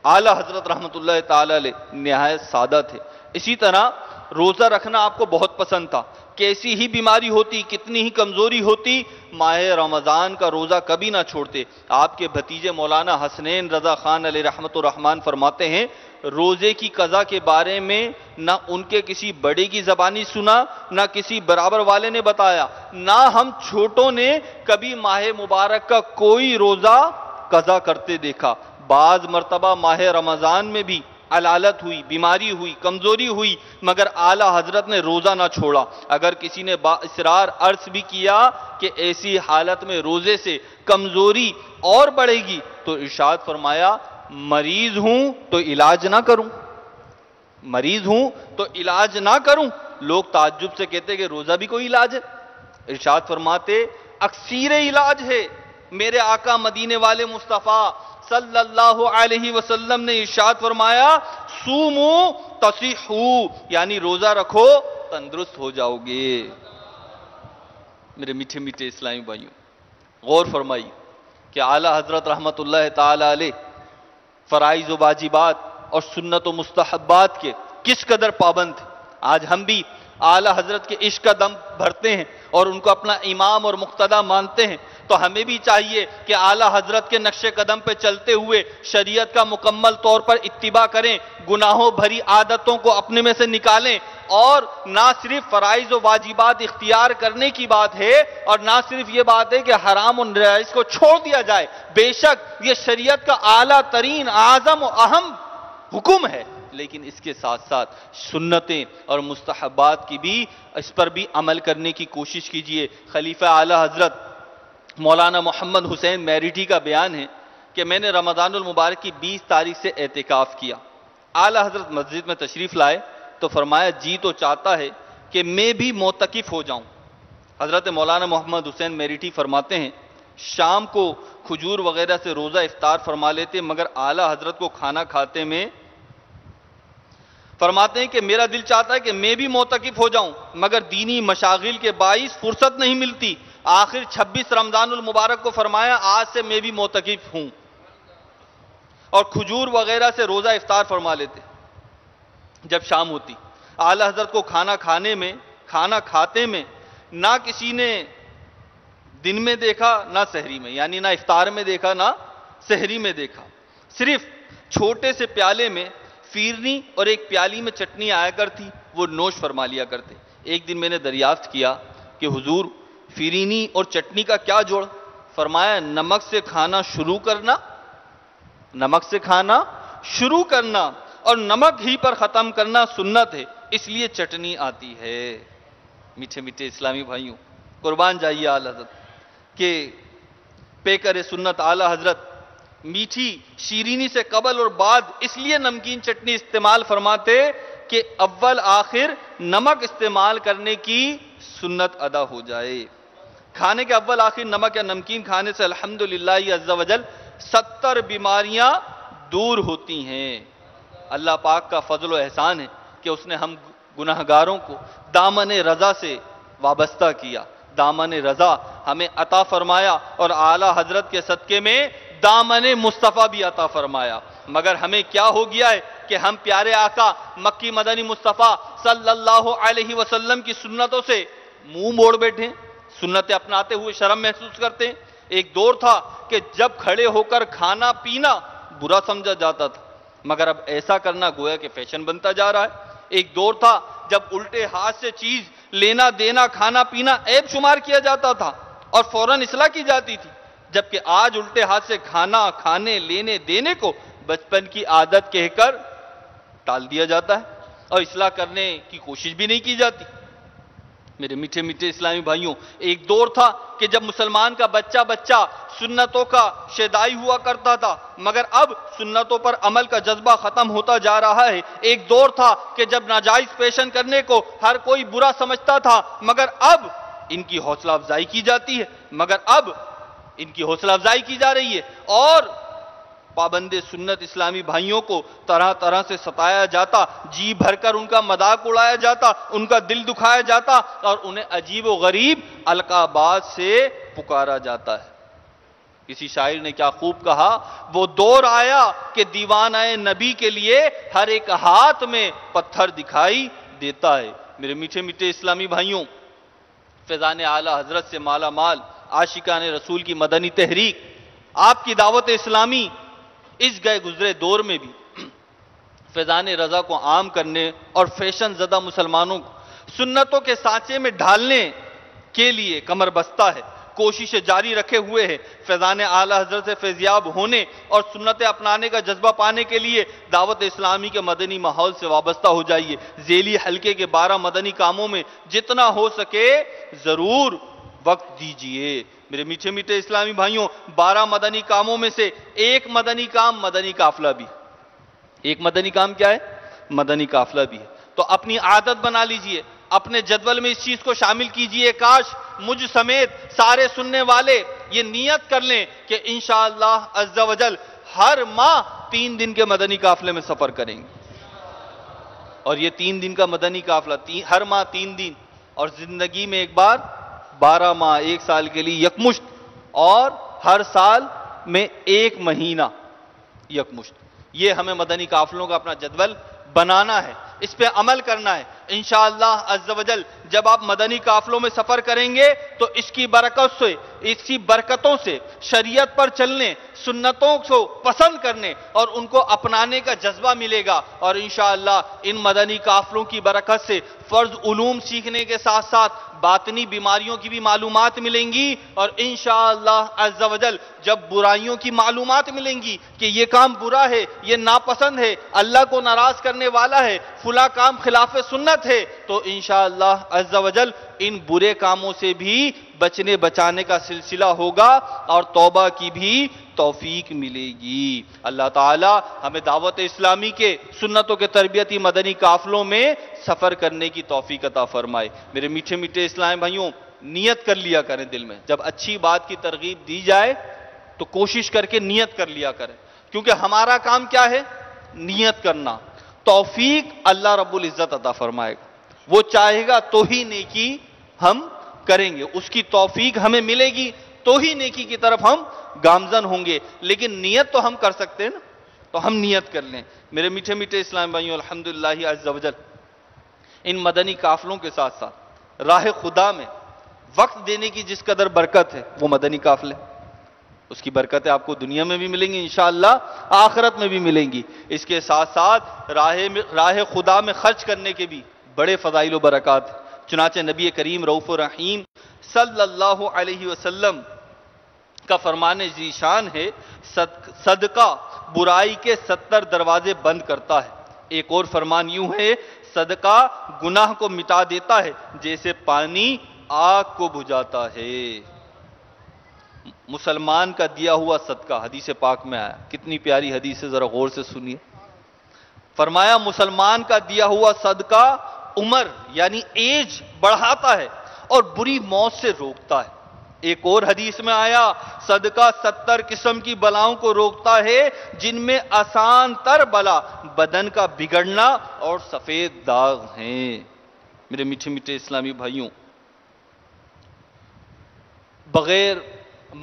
اعلیٰ حضرت رحمت اللہ تعالی علیہ نہایت سادہ تھے۔ اسی طرح روزہ رکھنا آپ کو بہت پسند تھا۔ کیسی ہی بیماری ہوتی، کتنی ہی کمزوری ہوتی، ماہ رمضان کا روزہ کبھی نہ چھوڑتے۔ آپ کے بھتیجے مولانا حسنین رضا خان علیہ رحمت الرحمن فرماتے ہیں روزے کی قضا کے بارے میں نہ ان کے کسی بڑے کی زبانی سنا، نہ کسی برابر والے نے بتایا، نہ ہم چھوٹوں نے کبھی ماہ مبارک کا کوئی روزہ قضا کرتے دیکھا۔ بعض مرتبہ ماہ رمضان میں بھی علالت ہوئی، بیماری ہوئی، کمزوری ہوئی، مگر اعلیٰ حضرت نے روزہ نہ چھوڑا۔ اگر کسی نے با اصرار عرض بھی کیا کہ ایسی حالت میں روزے سے کمزوری اور بڑھے گی تو ارشاد فرمایا مریض ہوں تو علاج نہ کروں، مریض ہوں تو علاج نہ کروں۔ لوگ تعجب سے کہتے کہ روزہ بھی کوئی علاج ہے؟ ارشاد فرماتے اکثیر علاج ہے۔ میرے آقا مدینے والے مصطفیٰ صلی اللہ علیہ وسلم نے ارشاد فرمایا سومو تصیحو، یعنی روزہ رکھو تندرست ہو جاؤ گے۔ میرے میٹھے میٹھے اسلامی بھائیوں، غور فرمائی کہ اعلیٰ حضرت رحمت اللہ تعالی علیہ فرائض و واجبات اور سنت و مستحبات کے کس قدر پابند تھے۔ آج ہم بھی اعلیٰ حضرت کے عشق کا دم بھرتے ہیں اور ان کو اپنا امام اور مقتدی مانتے ہیں، تو ہمیں بھی چاہیے کہ اعلیٰ حضرت کے نقش قدم پہ چلتے ہوئے شریعت کا مکمل طور پر اتباع کریں، گناہوں بھری عادتوں کو اپنے میں سے نکالیں، اور نہ صرف فرائض و واجبات اختیار کرنے کی بات ہے اور نہ صرف یہ بات ہے کہ حرام و ناجائز کو چھوڑ دیا جائے، بے شک یہ شریعت کا اعلیٰ ترین اعظم و اہم حکم ہے، لیکن اس کے ساتھ ساتھ سنتیں اور مستحبات کی بھی اس پر بھی عمل کرنے کی کوشش کیجیے۔ خلیفہ اعلیٰ حضرت مولانا محمد حسین میریٹھی کا بیان ہے کہ میں نے رمضان المبارک کی 20 تاریخ سے اعتکاف کیا۔ اعلیٰ حضرت مسجد میں تشریف لائے تو فرمایا جی تو چاہتا ہے کہ میں بھی معتکف ہو جاؤں، حضرت مولانا محمد حسین میریٹھی فرماتے ہیں شام کو کھجور وغیرہ سے روزہ افطار فرما لیتے، مگر اعلیٰ حضرت کو کھانا کھاتے میں فرماتے ہیں کہ میرا دل چاہتا ہے کہ میں بھی معتکف ہو جاؤں، مگر دینی مشاغل کے باعث فرصت نہیں ملتی۔ آخر 26 رمضان المبارک کو فرمایا آج سے میں بھی معتکف ہوں، اور کھجور وغیرہ سے روزہ افطار فرما لیتے جب شام ہوتی۔ اعلیٰ حضرت کو کھانا کھاتے میں نہ کسی نے دن میں دیکھا نہ سحری میں، یعنی نہ افطار میں دیکھا نہ سحری میں دیکھا، صرف چھوٹے سے پیالے میں فیرنی اور ایک پیالی میں چٹنی آیا کرتی، وہ نوش فرما لیا کرتے۔ ایک دن میں نے دریافت کیا کہ حضور فیرینی اور چٹنی کا کیا جوڑ؟ فرمایا نمک سے کھانا شروع کرنا اور نمک ہی پر ختم کرنا سنت ہے، اس لیے چٹنی آتی ہے۔ میٹھے میٹھے اسلامی بھائیوں، قربان جائیے اعلیٰ حضرت کہ پیکر سنت اعلیٰ حضرت میٹھی شیرینی سے قبل اور بعد اس لیے نمکین چٹنی استعمال فرماتے کہ اول آخر نمک استعمال کرنے کی سنت ادا ہو جائے۔ کھانے کے اول آخر نمک یا نمکین کھانے سے الحمدللہ عز و جل 70 بیماریاں دور ہوتی ہیں۔ اللہ پاک کا فضل و احسان ہے کہ اس نے ہم گناہگاروں کو دامن رضا سے وابستہ کیا، دامن رضا ہمیں عطا فرمایا، اور اعلیٰ حضرت کے صدقے میں دامن مصطفیٰ بھی عطا فرمایا۔ مگر ہمیں کیا ہو گیا ہے کہ ہم پیارے آقا مکی مدنی مصطفیٰ صلی اللہ علیہ وسلم کی سنتوں سے منہ موڑ بیٹھے، سنتیں اپناتے ہوئے شرم محسوس کرتے ہیں۔ ایک دور تھا کہ جب کھڑے ہو کر کھانا پینا برا سمجھا جاتا تھا، مگر اب ایسا کرنا گویا کہ فیشن بنتا جا رہا ہے۔ ایک دور تھا جب الٹے ہاتھ سے چیز لینا دینا کھانا پینا عیب شمار کیا جاتا تھا اور فوراً اصلاح کی جاتی تھی، جبکہ آج الٹے ہاتھ سے کھانا کھانے لینے دینے کو بچپن کی عادت کہہ کر ٹال دیا جاتا ہے اور اصلاح کرنے کی کوشش بھی نہیں کی جاتی۔ میرے میٹھے میٹھے اسلامی بھائیوں، ایک دور تھا کہ جب مسلمان کا بچہ سنتوں کا شیدائی ہوا کرتا تھا، مگر اب سنتوں پر عمل کا جذبہ ختم ہوتا جا رہا ہے۔ ایک دور تھا کہ جب ناجائز پیشن کرنے کو ہر کوئی برا سمجھتا تھا، مگر اب ان کی حوصلہ افزائی کی جاتی ہے، جا رہی ہے، اور پابند سنت اسلامی بھائیوں کو طرح طرح سے ستایا جاتا، جی بھر کر ان کا مذاق اڑایا جاتا، ان کا دل دکھایا جاتا، اور انہیں عجیب و غریب القابات سے پکارا جاتا ہے۔ کسی شاعر نے کیا خوب کہا، وہ دور آیا کہ دیوانہ نبی کے لیے ہر ایک ہاتھ میں پتھر دکھائی دیتا ہے۔ میرے میٹھے میٹھے اسلامی بھائیوں، فیضان اعلیٰ حضرت سے مالا مال عاشقان رسول کی مدنی تحریک، آپ کی دعوت اسلامی اس گئے گزرے دور میں بھی فیضان رضا کو عام کرنے اور فیشن زدہ مسلمانوں کو سنتوں کے سانچے میں ڈھالنے کے لیے کمر بستہ ہے، کوششیں جاری رکھے ہوئے ہے۔ فیضان اعلیٰ حضرت سے فیضیاب ہونے اور سنتیں اپنانے کا جذبہ پانے کے لیے دعوت اسلامی کے مدنی ماحول سے وابستہ ہو جائیے۔ ذیلی حلقے کے 12 مدنی کاموں میں جتنا ہو سکے ضرور وقت دیجئے۔ میرے میٹھے میٹھے اسلامی بھائیوں، 12 مدنی کاموں میں سے ایک مدنی کام مدنی قافلہ بھی، ایک مدنی کام کیا ہے؟ مدنی قافلہ بھی ہے۔ تو اپنی عادت بنا لیجئے، اپنے جدول میں اس چیز کو شامل کیجئے۔ کاش مجھ سمیت سارے سننے والے یہ نیت کر لیں کہ انشاءاللہ عز و جل ہر ماہ 3 دن کے مدنی قافلے میں سفر کریں گے، اور یہ 3 دن کا مدنی قافلہ ہر ماہ 3 دن، اور زندگی میں ایک بار 12 ماہ، 1 سال کے لیے یکمشت، اور ہر سال میں 1 مہینہ یکمشت۔ یہ ہمیں مدنی قافلوں کا اپنا جدول بنانا ہے، اس پہ عمل کرنا ہے۔ انشاءاللہ عز و جل جب آپ مدنی قافلوں میں سفر کریں گے تو اس کی برکتوں سے شریعت پر چلنے، سنتوں کو پسند کرنے اور ان کو اپنانے کا جذبہ ملے گا، اور انشاءاللہ ان مدنی قافلوں کی برکت سے فرض علوم سیکھنے کے ساتھ ساتھ باطنی بیماریوں کی بھی معلومات ملیں گی، اور انشاءاللہ عز و جل جب برائیوں کی معلومات ملیں گی کہ یہ کام برا ہے، یہ ناپسند ہے، اللہ کو ناراض کرنے والا ہے، فلاں کام خلاف سنت ہے، تو انشاءاللہ عز و جل ان برے کاموں سے بھی بچانے کا سلسلہ ہوگا اور توبہ کی بھی توفیق ملے گی۔ اللہ تعالی ہمیں دعوت اسلامی کے سنتوں کے تربیتی مدنی قافلوں میں سفر کرنے کی توفیق عطا فرمائے۔ میرے میٹھے میٹھے اسلام بھائیوں، نیت کر لیا کریں دل میں، جب اچھی بات کی ترغیب دی جائے تو کوشش کر کے نیت کر لیا کریں، کیونکہ ہمارا کام کیا ہے؟ نیت کرنا۔ توفیق اللہ رب العزت عطا فرمائے گا، وہ چاہے گا تو ہی نیکی ہم کریں گے، اس کی توفیق ہمیں ملے گی تو ہی نیکی کی طرف ہم گامزن ہوں گے، لیکن نیت تو ہم کر سکتے ہیں نا، تو ہم نیت کر لیں۔ میرے میٹھے میٹھے اسلام بھائیوں، الحمدللہ عز و جل ان مدنی قافلوں کے ساتھ ساتھ راہ خدا میں وقت دینے کی جس قدر برکت ہے، وہ مدنی قافلے، اس کی برکتیں آپ کو دنیا میں بھی ملیں گی انشاءاللہ، آخرت میں بھی ملیں گی۔ اس کے ساتھ ساتھ راہ خدا میں خرچ کرنے کے بھی بڑے فضائل و برکات ہیں۔ چنانچہ نبی کریم رؤوف الرحیم صلی اللہ علیہ وسلم کا فرمان ذیشان ہے، صدقہ برائی کے 70 دروازے بند کرتا ہے۔ ایک اور فرمان یوں ہے، صدقہ گناہ کو مٹا دیتا ہے جیسے پانی آگ کو بجھاتا ہے۔ مسلمان کا دیا ہوا صدقہ حدیث پاک میں آیا، کتنی پیاری حدیث ہے، ذرا غور سے سنیے۔ فرمایا مسلمان کا دیا ہوا صدقہ عمر یعنی ایج بڑھاتا ہے اور بری موت سے روکتا ہے۔ ایک اور حدیث میں آیا، صدقہ 70 قسم کی بلاؤں کو روکتا ہے جن میں آسان تر بلا بدن کا بگڑنا اور سفید داغ ہیں۔ میرے میٹھے میٹھے اسلامی بھائیوں، بغیر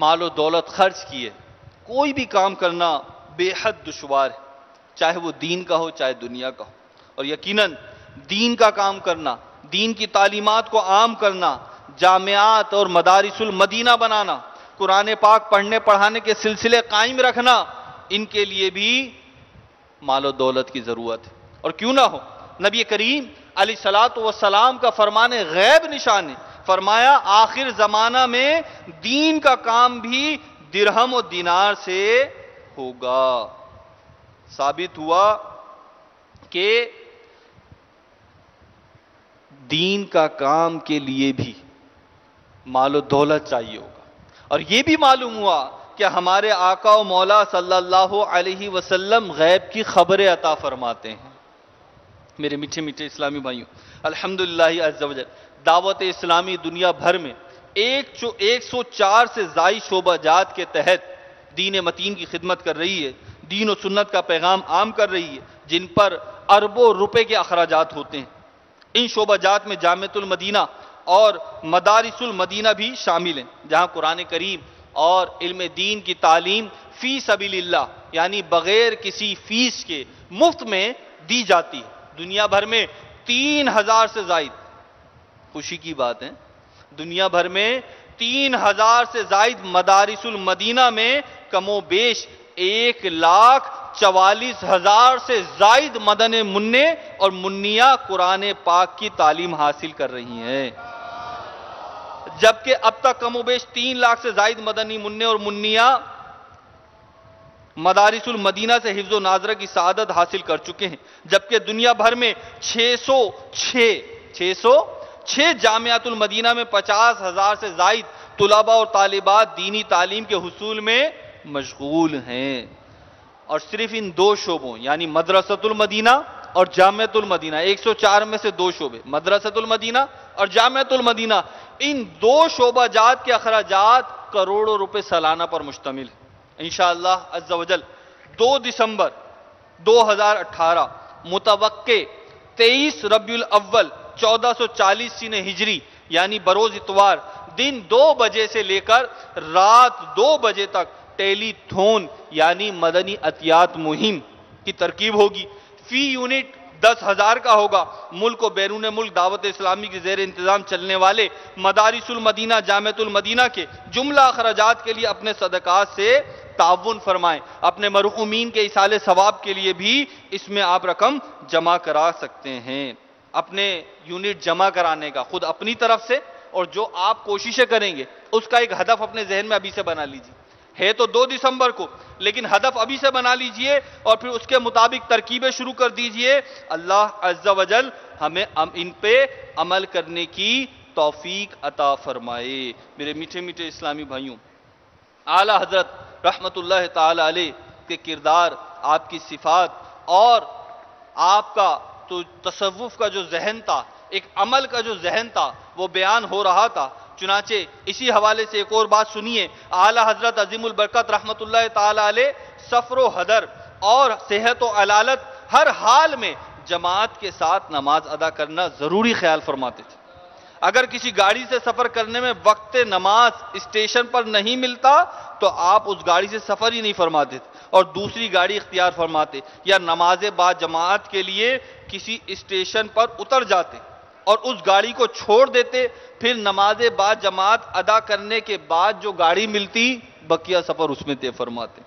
مال و دولت خرچ کیے کوئی بھی کام کرنا بے حد دشوار ہے، چاہے وہ دین کا ہو چاہے دنیا کا ہو، اور یقیناً دین کا کام کرنا، دین کی تعلیمات کو عام کرنا، جامعات اور مدارس المدینہ بنانا، قرآن پاک پڑھنے پڑھانے کے سلسلے قائم رکھنا، ان کے لیے بھی مال و دولت کی ضرورت ہے۔ اور کیوں نہ ہو، نبی کریم علیہ الصلوۃ والسلام کا فرمان غیب نشان ہے، فرمایا آخر زمانہ میں دین کا کام بھی درہم و دینار سے ہوگا۔ ثابت ہوا کہ دین کا کام کے لیے بھی مال و دولت چاہیے ہوگا، اور یہ بھی معلوم ہوا کہ ہمارے آقا و مولا صلی اللہ علیہ وسلم غیب کی خبریں عطا فرماتے ہیں۔ میرے میٹھے میٹھے اسلامی بھائیوں، الحمدللہ عز و جل دعوت اسلامی دنیا بھر میں 104 سے زائد شعبہ جات کے تحت دین متین کی خدمت کر رہی ہے، دین و سنت کا پیغام عام کر رہی ہے، جن پر اربوں روپے کے اخراجات ہوتے ہیں۔ ان شعبہ جات میں جامعۃ المدینہ اور مدارس المدینہ بھی شامل ہیں، جہاں قرآن کریم اور علم دین کی تعلیم فی سبیل اللہ یعنی بغیر کسی فیس کے مفت میں دی جاتی ہے۔ دنیا بھر میں 3000 سے زائد، خوشی کی بات ہے، دنیا بھر میں 3000 سے زائد مدارس المدینہ میں کم و بیش 1,44,000 سے زائد مدنی منع اور منیہ قرآن پاک کی تعلیم حاصل کر رہی ہیں، جبکہ اب تک کم و بیش 3 لاکھ سے زائد مدنی منع اور منیہ مدارس المدینہ سے حفظ و ناظرہ کی سعادت حاصل کر چکے ہیں، جبکہ دنیا بھر میں 606 جامعات المدینہ میں 50,000 سے زائد طلباء اور طالبات دینی تعلیم کے حصول میں مشغول ہیں۔ اور صرف ان 2 شعبوں یعنی مدرسۃ المدینہ اور جامعۃ المدینہ، 104 میں سے 2 شعبے مدرسۃ المدینہ اور جامعۃ المدینہ، ان 2 شعبہ جات کے اخراجات کروڑوں روپے سالانہ پر مشتمل ہیں۔ انشاءاللہ عز و جل 2 دسمبر 2018 متوقع 23 ربیع الاول 1440 سنہ ہجری یعنی بروز اتوار دن 2 بجے سے لے کر رات 2 بجے تک ٹیلی تھون یعنی مدنی عطیات مہم کی ترکیب ہوگی۔ فی یونٹ 10,000 کا ہوگا۔ ملک و بیرون ملک دعوت اسلامی کے زیر انتظام چلنے والے مدارس المدینہ جامعۃ المدینہ کے جملہ اخراجات کے لیے اپنے صدقات سے تعاون فرمائیں۔ اپنے مرحومین کے ایصال ثواب کے لیے بھی اس میں آپ رقم جمع کرا سکتے ہیں۔ اپنے یونٹ جمع کرانے کا خود اپنی طرف سے، اور جو آپ کوششیں کریں گے اس کا ایک ہدف اپنے ذہن میں ابھی سے بنا لیجیے، ہے تو 2 دسمبر کو، لیکن ہدف ابھی سے بنا لیجئے اور پھر اس کے مطابق ترکیبیں شروع کر دیجئے۔ اللہ عز و جل ہمیں ان پہ عمل کرنے کی توفیق عطا فرمائے۔ میرے میٹھے میٹھے اسلامی بھائیوں، اعلیٰ حضرت رحمت اللہ تعالی علیہ کے کردار، آپ کی صفات اور آپ کا تو تصوف کا جو ذہن تھا، ایک عمل کا جو ذہن تھا وہ بیان ہو رہا تھا۔ چنانچہ اسی حوالے سے ایک اور بات سنیے، اعلیٰ حضرت عظیم البرکت رحمت اللہ تعالی علیہ سفر و حضر اور صحت و علالت ہر حال میں جماعت کے ساتھ نماز ادا کرنا ضروری خیال فرماتے تھے۔ اگر کسی گاڑی سے سفر کرنے میں وقت نماز اسٹیشن پر نہیں ملتا تو آپ اس گاڑی سے سفر ہی نہیں فرماتے تھے اور دوسری گاڑی اختیار فرماتے، یا نماز با جماعت کے لیے کسی اسٹیشن پر اتر جاتے اور اس گاڑی کو چھوڑ دیتے، پھر نماز با جماعت ادا کرنے کے بعد جو گاڑی ملتی بقیہ سفر اس میں طے فرماتے۔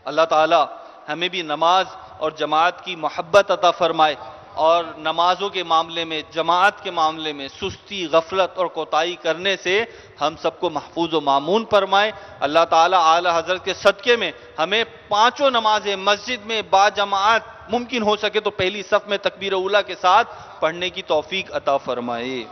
اللہ تعالی ہمیں بھی نماز اور جماعت کی محبت عطا فرمائے، اور نمازوں کے معاملے میں، جماعت کے معاملے میں سستی، غفلت اور کوتاہی کرنے سے ہم سب کو محفوظ و مامون فرمائے۔ اللہ تعالیٰ اعلی حضرت کے صدقے میں ہمیں پانچوں نمازیں مسجد میں با جماعت ممکن ہو سکے تو پہلی صف میں تکبیر اولیٰ کے ساتھ پڑھنے کی توفیق عطا فرمائے۔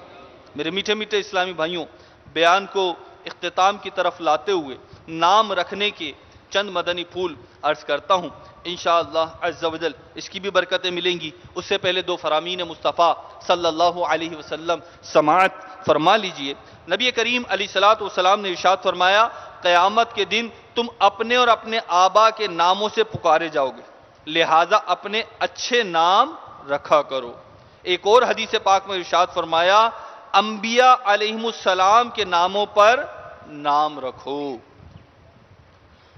میرے میٹھے میٹھے اسلامی بھائیوں، بیان کو اختتام کی طرف لاتے ہوئے نام رکھنے کے چند مدنی پھول عرض کرتا ہوں، انشاءاللہ عز و جل اس کی بھی برکتیں ملیں گی۔ اس سے پہلے دو فرامین مصطفیٰ صلی اللہ علیہ وسلم سماعت فرما لیجئے۔ نبی کریم علیہ السلام نے ارشاد فرمایا، قیامت کے دن تم اپنے اور اپنے آبا کے ناموں سے پکارے جاؤ گے، لہٰذا اپنے اچھے نام رکھا کرو۔ ایک اور حدیث پاک میں ارشاد فرمایا، انبیاء علیہم السلام کے ناموں پر نام رکھو۔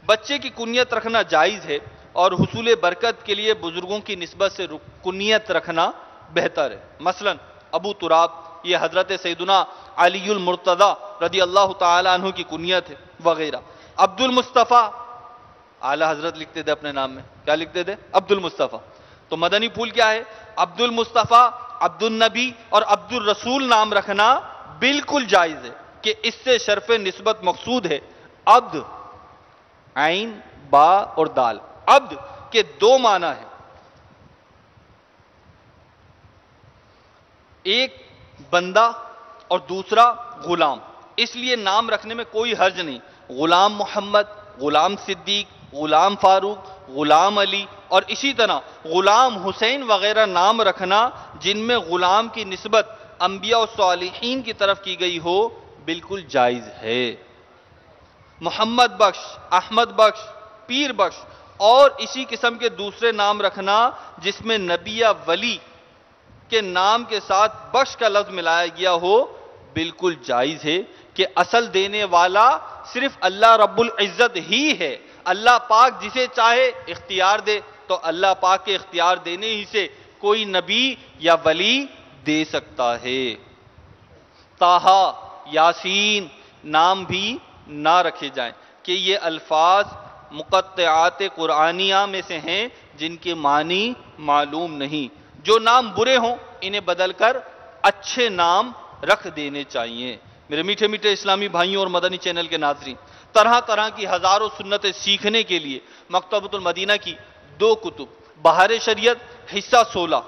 بچے کی کنیت رکھنا جائز ہے اور حصول برکت کے لیے بزرگوں کی نسبت سے کنیت رکھنا بہتر ہے۔ مثلا ابو تراب، یہ حضرت سیدنا علی المرتضی رضی اللہ تعالی عنہ کی کنیت ہے، وغیرہ۔ عبد المصطفیٰ، اعلیٰ حضرت لکھتے تھے اپنے نام میں، کیا لکھتے تھے؟ عبد المصطفیٰ۔ تو مدنی پھول کیا ہے؟ عبد المصطفیٰ، عبد النبی اور عبد الرسول نام رکھنا بالکل جائز ہے کہ اس سے شرف نسبت مقصود ہے۔ عبد، عین، با اور دال، عبد کے دو معنی ہیں، ایک بندہ اور دوسرا غلام، اس لیے نام رکھنے میں کوئی حرج نہیں۔ غلام محمد، غلام صدیق، غلام فاروق، غلام علی اور اسی طرح غلام حسین وغیرہ نام رکھنا جن میں غلام کی نسبت انبیاء و صالحین کی طرف کی گئی ہو بالکل جائز ہے۔ محمد بخش، احمد بخش، پیر بخش اور اسی قسم کے دوسرے نام رکھنا جس میں نبی یا ولی کے نام کے ساتھ بخش کا لفظ ملایا گیا ہو بالکل جائز ہے کہ اصل دینے والا صرف اللہ رب العزت ہی ہے۔ اللہ پاک جسے چاہے اختیار دے تو اللہ پاک کے اختیار دینے ہی سے کوئی نبی یا ولی دے سکتا ہے۔ طٰہٰ، یاسین نام بھی نہ رکھے جائیں کہ یہ الفاظ مقطعات قرآنیہ میں سے ہیں جن کے معنی معلوم نہیں۔ جو نام برے ہوں انہیں بدل کر اچھے نام رکھ دینے چاہیے۔ میرے میٹھے میٹھے اسلامی بھائیوں اور مدنی چینل کے ناظرین، طرح طرح کی ہزاروں سنتیں سیکھنے کے لیے مکتبۃ المدینہ کی دو کتب، بہار شریعت حصہ 16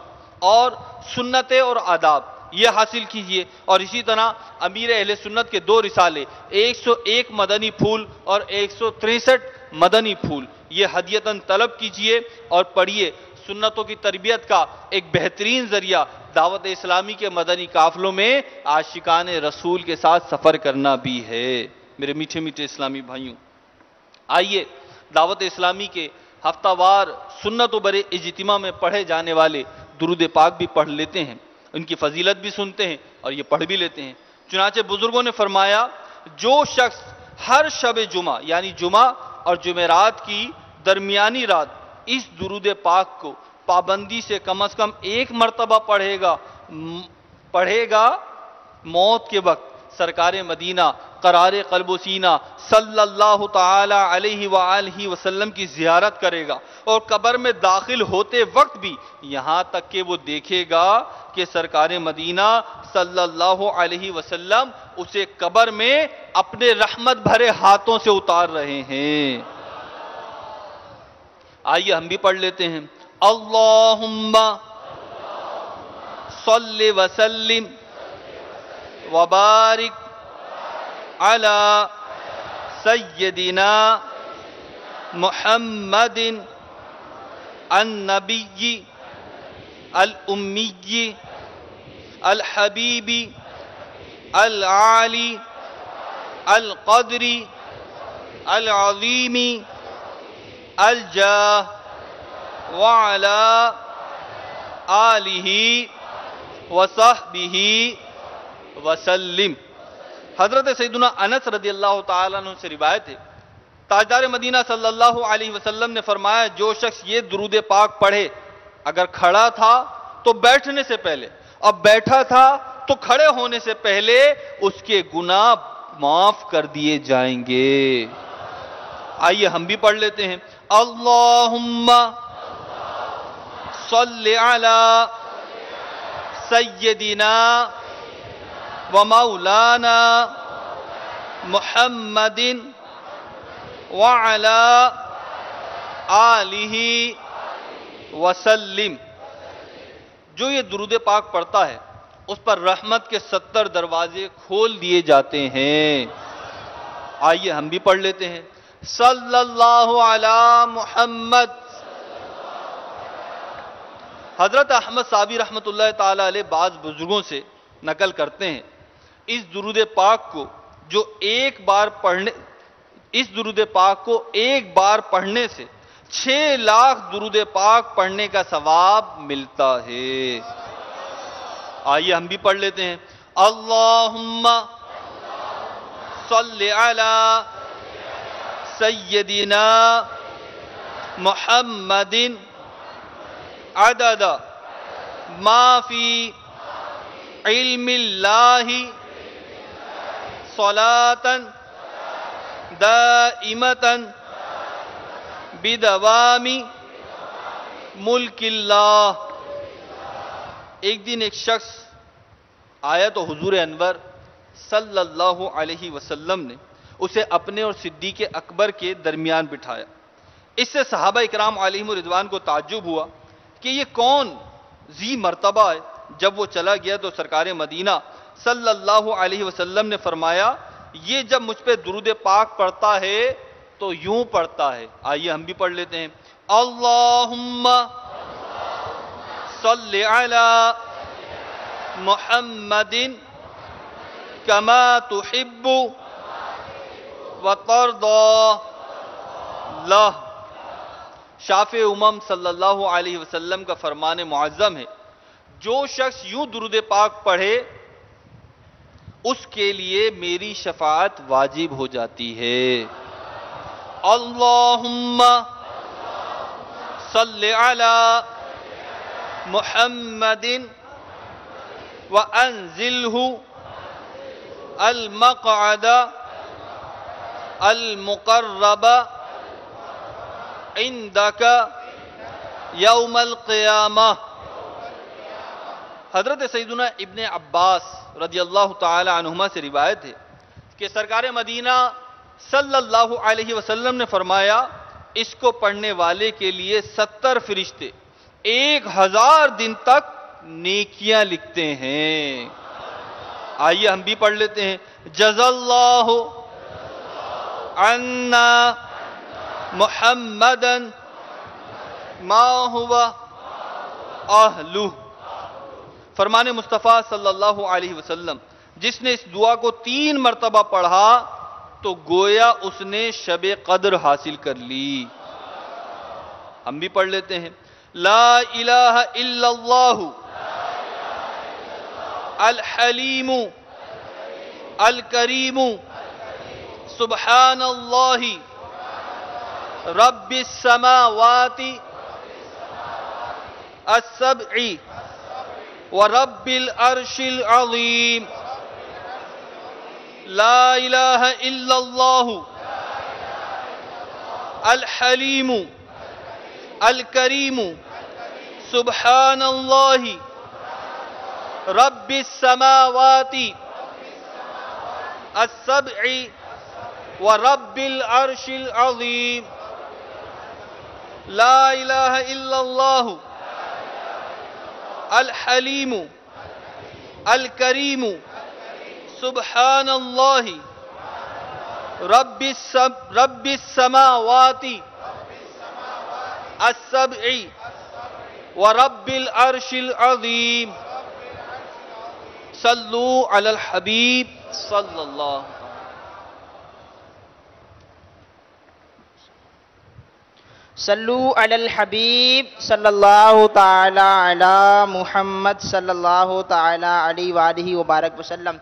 اور سنتیں اور آداب، یہ حاصل کیجئے، اور اسی طرح امیر اہل سنت کے دو رسالے 101 مدنی پھول اور 163 مدنی پھول، یہ ہدیتاً طلب کیجئے اور پڑھیے۔ سنتوں کی تربیت کا ایک بہترین ذریعہ دعوت اسلامی کے مدنی قافلوں میں عاشقان رسول کے ساتھ سفر کرنا بھی ہے۔ میرے میٹھے میٹھے اسلامی بھائیوں، آئیے دعوت اسلامی کے ہفتہ وار سنت و برے اجتماع میں پڑھے جانے والے درود پاک بھی پڑھ لیتے ہیں، ان کی فضیلت بھی سنتے ہیں اور یہ پڑھ بھی لیتے ہیں۔ چنانچہ بزرگوں نے فرمایا، جو شخص ہر شب جمعہ یعنی جمعہ اور جمعرات کی درمیانی رات اس درود پاک کو پابندی سے کم از کم ایک مرتبہ پڑھے گا، موت کے وقت سرکار مدینہ قرار قلب و سینہ صلی اللہ تعالی علیہ وآلہ وسلم کی زیارت کرے گا، اور قبر میں داخل ہوتے وقت بھی یہاں تک کہ وہ دیکھے گا کہ سرکار مدینہ صلی اللہ علیہ وسلم اسے قبر میں اپنے رحمت بھرے ہاتھوں سے اتار رہے ہیں۔ آئیے ہم بھی پڑھ لیتے ہیں۔ اللہم صلی وسلم وبارک علی سیدنا محمد النبی الامی الحبیب العالی القدری العظیمی الجاہ وعلا آلہ وصحبہ وسلم۔ حضرت سیدنا انس رضی اللہ تعالیٰ عنہ سے روایت ہے، تاجدار مدینہ صلی اللہ علیہ وسلم نے فرمایا جو شخص یہ درود پاک پڑھے، اگر کھڑا تھا تو بیٹھنے سے پہلے، اب بیٹھا تھا تو کھڑے ہونے سے پہلے اس کے گناہ معاف کر دیے جائیں گے۔ آئیے ہم بھی پڑھ لیتے ہیں۔ اللہم صلی علی سیدنا و مولانا محمد وعلی آلہ وسلم۔ جو یہ درود پاک پڑھتا ہے اس پر رحمت کے 70 دروازے کھول دیے جاتے ہیں۔ آئیے ہم بھی پڑھ لیتے ہیں۔ صلی اللہ علی محمد۔ حضرت احمد صابی رحمۃ اللہ تعالی علیہ بعض بزرگوں سے نقل کرتے ہیں، اس درود پاک کو ایک بار پڑھنے سے 6 لاکھ درود پاک پڑھنے کا ثواب ملتا ہے۔ آئیے ہم بھی پڑھ لیتے ہیں۔ اللہم صلی علی سیدنا محمد عدد ما فی علم اللہ صلاة دائمة بدوام ملک اللہ۔ ایک دن ایک شخص آیا تو حضور انور صلی اللہ علیہ وسلم نے اسے اپنے اور صدیق اکبر کے درمیان بٹھایا۔ اس سے صحابہ اکرام علیہم رضوان کو تعجب ہوا کہ یہ کون ذی مرتبہ ہے۔ جب وہ چلا گیا تو سرکار مدینہ صلی اللہ علیہ وسلم نے فرمایا یہ جب مجھ پہ درود پاک پڑھتا ہے تو یوں پڑھتا ہے۔ آئیے ہم بھی پڑھ لیتے ہیں۔ اللہم صلی علی محمد کما تحب وترضى لہ۔ شافع امم صلی اللہ علیہ وسلم کا فرمان معظم ہے، جو شخص یوں درود پاک پڑھے اس کے لیے میری شفاعت واجب ہو جاتی ہے۔ اللہم صلی علی محمد وانزلہ المقعد المقرب عندک یوم القیامہ۔ حضرت سیدنا ابن عباس رضی اللہ تعالی عنہما سے روایت ہے کہ سرکار مدینہ صلی اللہ علیہ وسلم نے فرمایا اس کو پڑھنے والے کے لیے 70 فرشتے 1000 دن تک نیکیاں لکھتے ہیں۔ آئیے ہم بھی پڑھ لیتے ہیں۔ جزا اللہ عنا محمدا ما هو اہلہ۔ فرمان مصطفیٰ صلی اللہ علیہ وسلم، جس نے اس دعا کو 3 مرتبہ پڑھا تو گویا اس نے شب قدر حاصل کر لی۔ ہم بھی پڑھ لیتے ہیں۔ لا الہ الا اللہ الحلیم الکریم سبحان اللہ رب السماوات السبع ورب العرش العظیم۔ لا الہ الا اللہ الحلیم الکریم سبحان اللہ رب السماوات السبع ورب العرش العظیم۔ لا الہ الا اللہ الحلیم الکریم سبحان اللہ رب السماوات السبع ورب العرش العظیم۔ صلو علی الحبیب صلی اللہ صلو علی الحبیب صلی اللہ تعالی علی محمد صلی اللہ تعالی علیہ وآلہ وبارک وسلم۔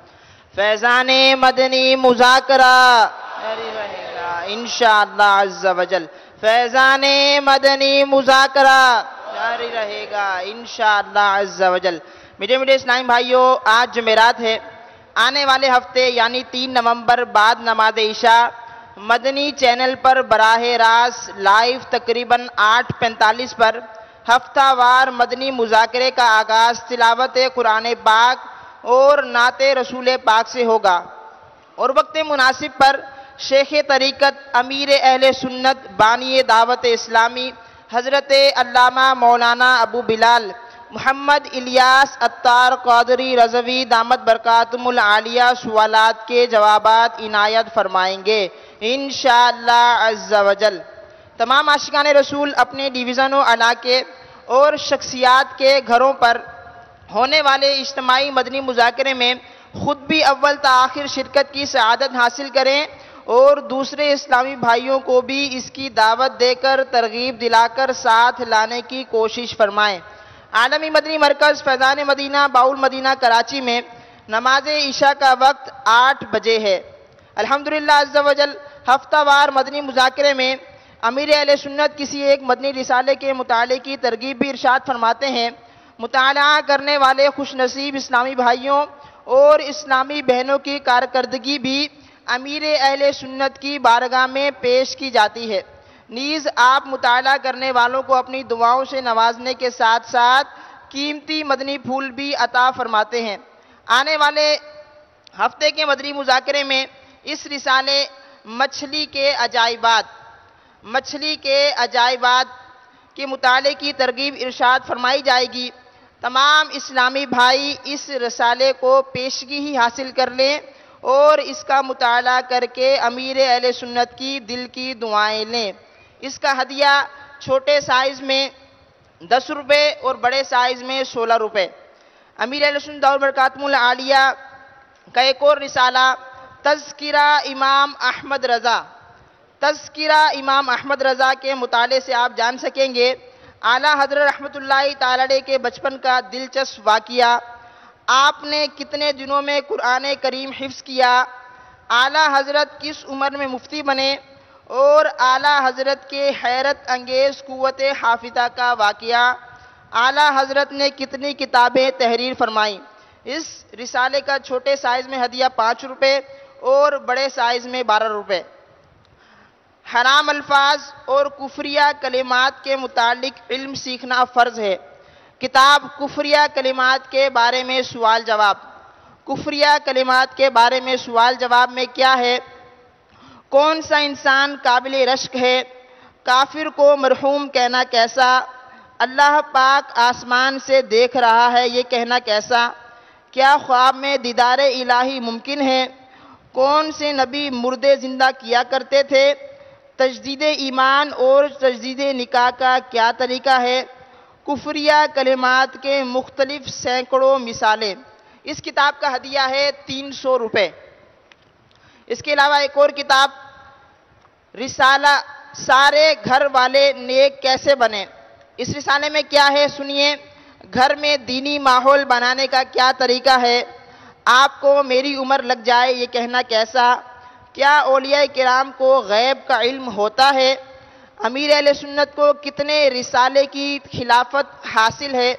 فیضان مدنی مذاکرہ جاری رہے گا انشاءاللہ عز و جل۔ فیضان مدنی مذاکرہ جاری رہے گا انشاءاللہ عز و جل۔ میٹھے میٹھے اسلامی بھائیوں، آج جمعرات ہے۔ آنے والے ہفتے یعنی 3 نومبر بعد نماز عشاء مدنی چینل پر براہ راست لائیو تقریباً 8:45 پر ہفتہ وار مدنی مذاکرے کا آغاز تلاوت قرآن پاک اور نعت رسول پاک سے ہوگا، اور وقت مناسب پر شیخ طریقت امیر اہل سنت بانی دعوت اسلامی حضرت علامہ مولانا ابو بلال محمد الیاس عطار قادری رضوی دامت برکاتہم العالیہ سوالات کے جوابات عنایت فرمائیں گے انشاءاللہ عز و جل۔ تمام عاشقان رسول اپنے ڈویژن و علاقے اور شخصیات کے گھروں پر ہونے والے اجتماعی مدنی مذاکرے میں خود بھی اول تا آخر شرکت کی سعادت حاصل کریں اور دوسرے اسلامی بھائیوں کو بھی اس کی دعوت دے کر ترغیب دلا کر ساتھ لانے کی کوشش فرمائیں۔ عالمی مدنی مرکز فیضان مدینہ باول مدینہ کراچی میں نماز عشاء کا وقت 8 بجے ہے۔ الحمدللہ عز و جل ہفتہ وار مدنی مذاکرے میں امیر اہل سنت کسی ایک مدنی رسالے کے مطالعے کی ترغیب بھی ارشاد فرماتے ہیں۔ مطالعہ کرنے والے خوش نصیب اسلامی بھائیوں اور اسلامی بہنوں کی کارکردگی بھی امیر اہل سنت کی بارگاہ میں پیش کی جاتی ہے۔ نیز آپ مطالعہ کرنے والوں کو اپنی دعاؤں سے نوازنے کے ساتھ ساتھ قیمتی مدنی پھول بھی عطا فرماتے ہیں۔ آنے والے ہفتے کے مدنی مذاکرے میں اس رسالے مچھلی کے عجائبات کے مطالعے کی ترغیب ارشاد فرمائی جائے گی۔ تمام اسلامی بھائی اس رسالے کو پیشگی ہی حاصل کر لیں اور اس کا مطالعہ کر کے امیر اہل سنت کی دل کی دعائیں لیں۔ اس کا ہدیہ چھوٹے سائز میں 10 روپے اور بڑے سائز میں 16 روپے۔ امیر اہل سنت دعوت برکاتہم العالیہ کا ایک اور رسالہ تذکرہ امام احمد رضا کے مطالعے سے آپ جان سکیں گے اعلیٰ حضرت رحمت اللہ تعالی علیہ کے بچپن کا دلچسپ واقعہ، آپ نے کتنے دنوں میں قرآن کریم حفظ کیا، اعلیٰ حضرت کس عمر میں مفتی بنے، اور اعلیٰ حضرت کے حیرت انگیز قوت حافظہ کا واقعہ، اعلیٰ حضرت نے کتنی کتابیں تحریر فرمائیں۔ اس رسالے کا چھوٹے سائز میں ہدیہ 5 روپے اور بڑے سائز میں 12 روپے۔ حرام الفاظ اور کفریہ کلمات کے متعلق علم سیکھنا فرض ہے۔ کتاب کفریہ کلمات کے بارے میں سوال جواب۔ کفریہ کلمات کے بارے میں سوال جواب میں کیا ہے؟ کون سا انسان قابل رشک ہے؟ کافر کو مرحوم کہنا کیسا؟ اللہ پاک آسمان سے دیکھ رہا ہے یہ کہنا کیسا؟ کیا خواب میں دیدار الہی ممکن ہے؟ کون سے نبی مردے زندہ کیا کرتے تھے؟ تجدید ایمان اور تجدید نکاح کا کیا طریقہ ہے؟ کفریہ کلمات کے مختلف سینکڑوں مثالیں۔ اس کتاب کا ہدیہ ہے 300 روپے۔ اس کے علاوہ ایک اور کتاب رسالہ سارے گھر والے نیک کیسے بنے۔ اس رسالے میں کیا ہے سنیے۔ گھر میں دینی ماحول بنانے کا کیا طریقہ ہے؟ آپ کو میری عمر لگ جائے یہ کہنا کیسا؟ کیا اولیاء کرام کو غیب کا علم ہوتا ہے؟ امیر اہل سنت کو کتنے رسالے کی خلافت حاصل ہے؟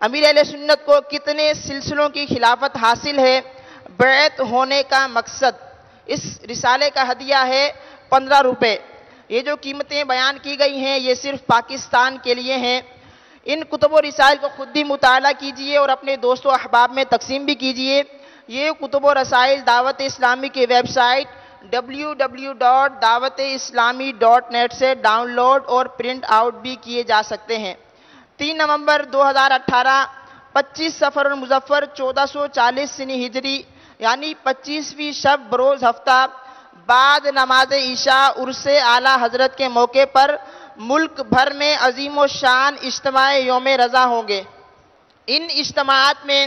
امیر اہل سنت کو کتنے سلسلوں کی خلافت حاصل ہے؟ بیعت ہونے کا مقصد۔ اس رسالے کا ہدیہ ہے 15 روپے۔ یہ جو قیمتیں بیان کی گئی ہیں یہ صرف پاکستان کے لیے ہیں۔ ان کتب و رسائل کو خود بھی مطالعہ کیجئے اور اپنے دوست و احباب میں تقسیم بھی کیجئے۔ یہ کتب و رسائل دعوت اسلامی کی ویب سائٹ www.dawat-islami.net سے ڈاؤن لوڈ اور پرنٹ آؤٹ بھی کیے جا سکتے ہیں۔ 3 نومبر 2018 25 سفر المظفر 1440 سنی ہجری یعنی 25ویں شب بروز ہفتہ بعد نماز عشاء عرس اعلیٰ حضرت کے موقع پر ملک بھر میں عظیم و شان اجتماع یوم رضا ہوں گے۔ ان اجتماعات میں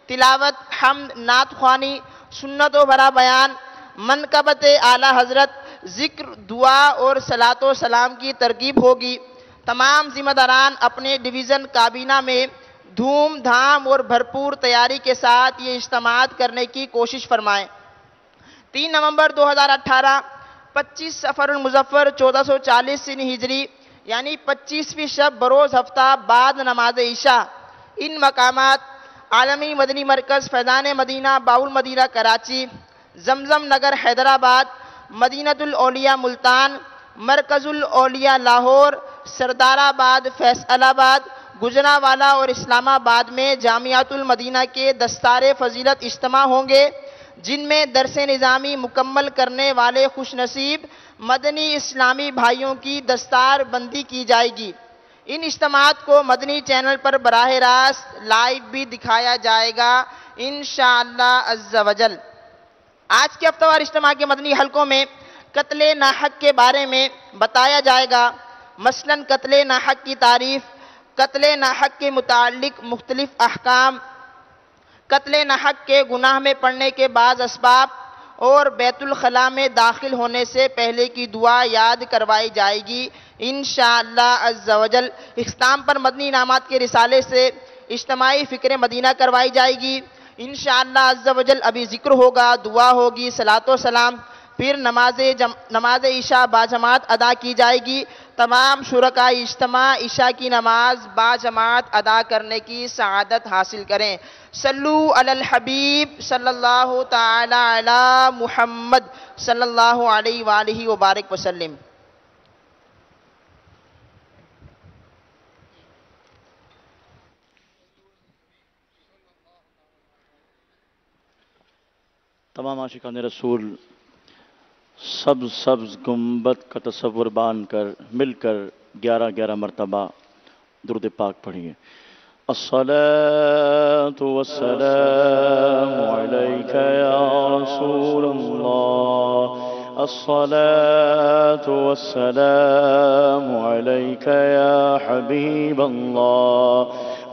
تلاوت، حمد، نعت خوانی، سنت و بھرا بیان، منقبت اعلیٰ حضرت، ذکر، دعا اور صلاۃ و سلام کی ترغیب ہوگی۔ تمام ذمہ داران اپنے ڈویژن کابینہ میں دھوم دھام اور بھرپور تیاری کے ساتھ یہ اجتماعات کرنے کی کوشش فرمائیں۔ 3 نومبر 2018، 25 سفر المظفر 1440 ہجری، یعنی 25ویں شب بروز ہفتہ بعد نماز عشاء، ان مقامات عالمی مدنی مرکز فیضان مدینہ باول مدینہ کراچی، زمزم نگر حیدرآباد، مدینۃ الاولیاء ملتان، مرکز الاولیاء لاہور، سردار آباد فیصل آباد، گجرانوالہ اور اسلام آباد میں جامعۃ المدینہ کے دستار فضیلت اجتماع ہوں گے، جن میں درس نظامی مکمل کرنے والے خوش نصیب مدنی اسلامی بھائیوں کی دستار بندی کی جائے گی۔ ان اجتماعات کو مدنی چینل پر براہ راست لائیو بھی دکھایا جائے گا انشاءاللہ عز و جل۔ آج کے ہفتہ وار اجتماع کے مدنی حلقوں میں قتل ناحق کے بارے میں بتایا جائے گا، مثلاً قتل ناحق کی تعریف، قتل ناحق کے متعلق مختلف احکام، قتل ناحق کے گناہ میں پڑنے کے بعض اسباب اور بیت الخلاء میں داخل ہونے سے پہلے کی دعا یاد کروائی جائے گی انشاءاللہ عز و جل۔ اختتام پر مدنی انعامات کے رسالے سے اجتماعی فکر مدینہ کروائی جائے گی انشاءاللہ عز و جل۔ ابھی ذکر ہوگا، دعا ہوگی، صلاۃ و سلام، پھر نماز عشاء باجماعت ادا کی جائے گی۔ تمام شرکاء اجتماع عشاء کی نماز باجماعت ادا کرنے کی سعادت حاصل کریں۔ صلو علی الحبیب صلی اللہ تعالی علی محمد صلی اللہ علیہ وآلہ وبارک وسلم۔ تمام عاشقان رسول سبز گنبد کا تصور باندھ کر مل کر 11 مرتبہ درود پاک پڑھیے۔ الصلاة والسلام عليك يا رسول الله، الصلاة والسلام عليك يا حبيب الله،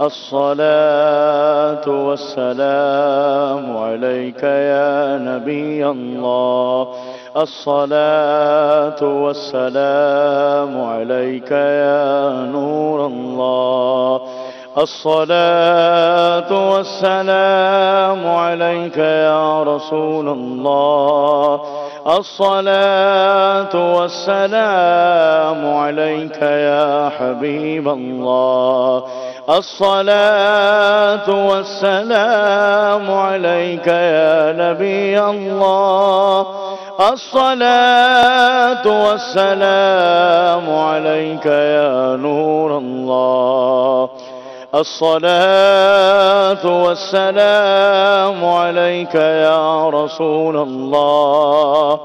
الصلاة والسلام عليك يا نبي الله، الصلاة والسلام عليك يا نور الله، الصلاة والسلام عليك يا رسول الله، الصلاة والسلام عليك يا حبيب الله، الصلاة والسلام عليك يا نبي الله، الصلاة والسلام عليك يا نور الله، الصلاة والسلام عليك يا رسول الله،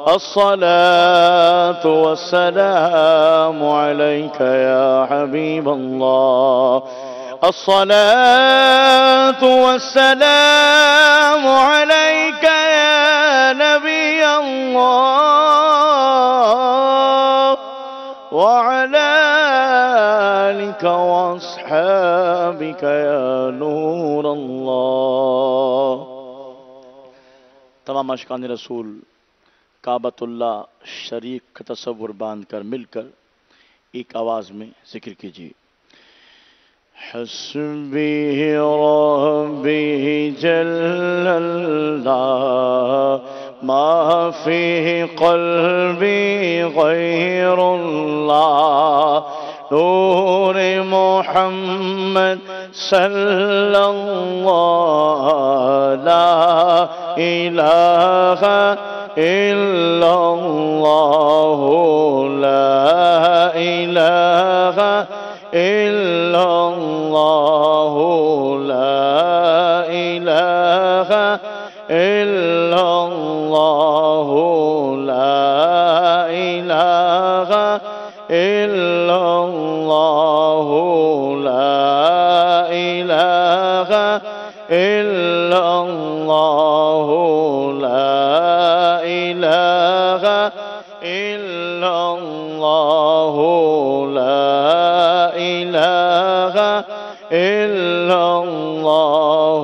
الصلاة والسلام عليك يا حبيب الله، الصلاة والسلام عليك يا نبي الله، وعلى آلك وأصحابك يا نور الله۔ تمام عاشقان رسول کعبۃ اللہ شریف کا تصور باندھ کر مل کر ایک آواز میں ذکر کیجیے۔ حسبی ربی جل اللہ ما فی قلبی غیر اللہ، نور محمد صلی اللہ، لا الہ الا اللہ، لا الہ الا اللہ، لا الہ الا اللہ، لا الہ الا اللہ، لا الہ الا اللہ، لا الہ الا اللہ، لا الہ الا اللہ،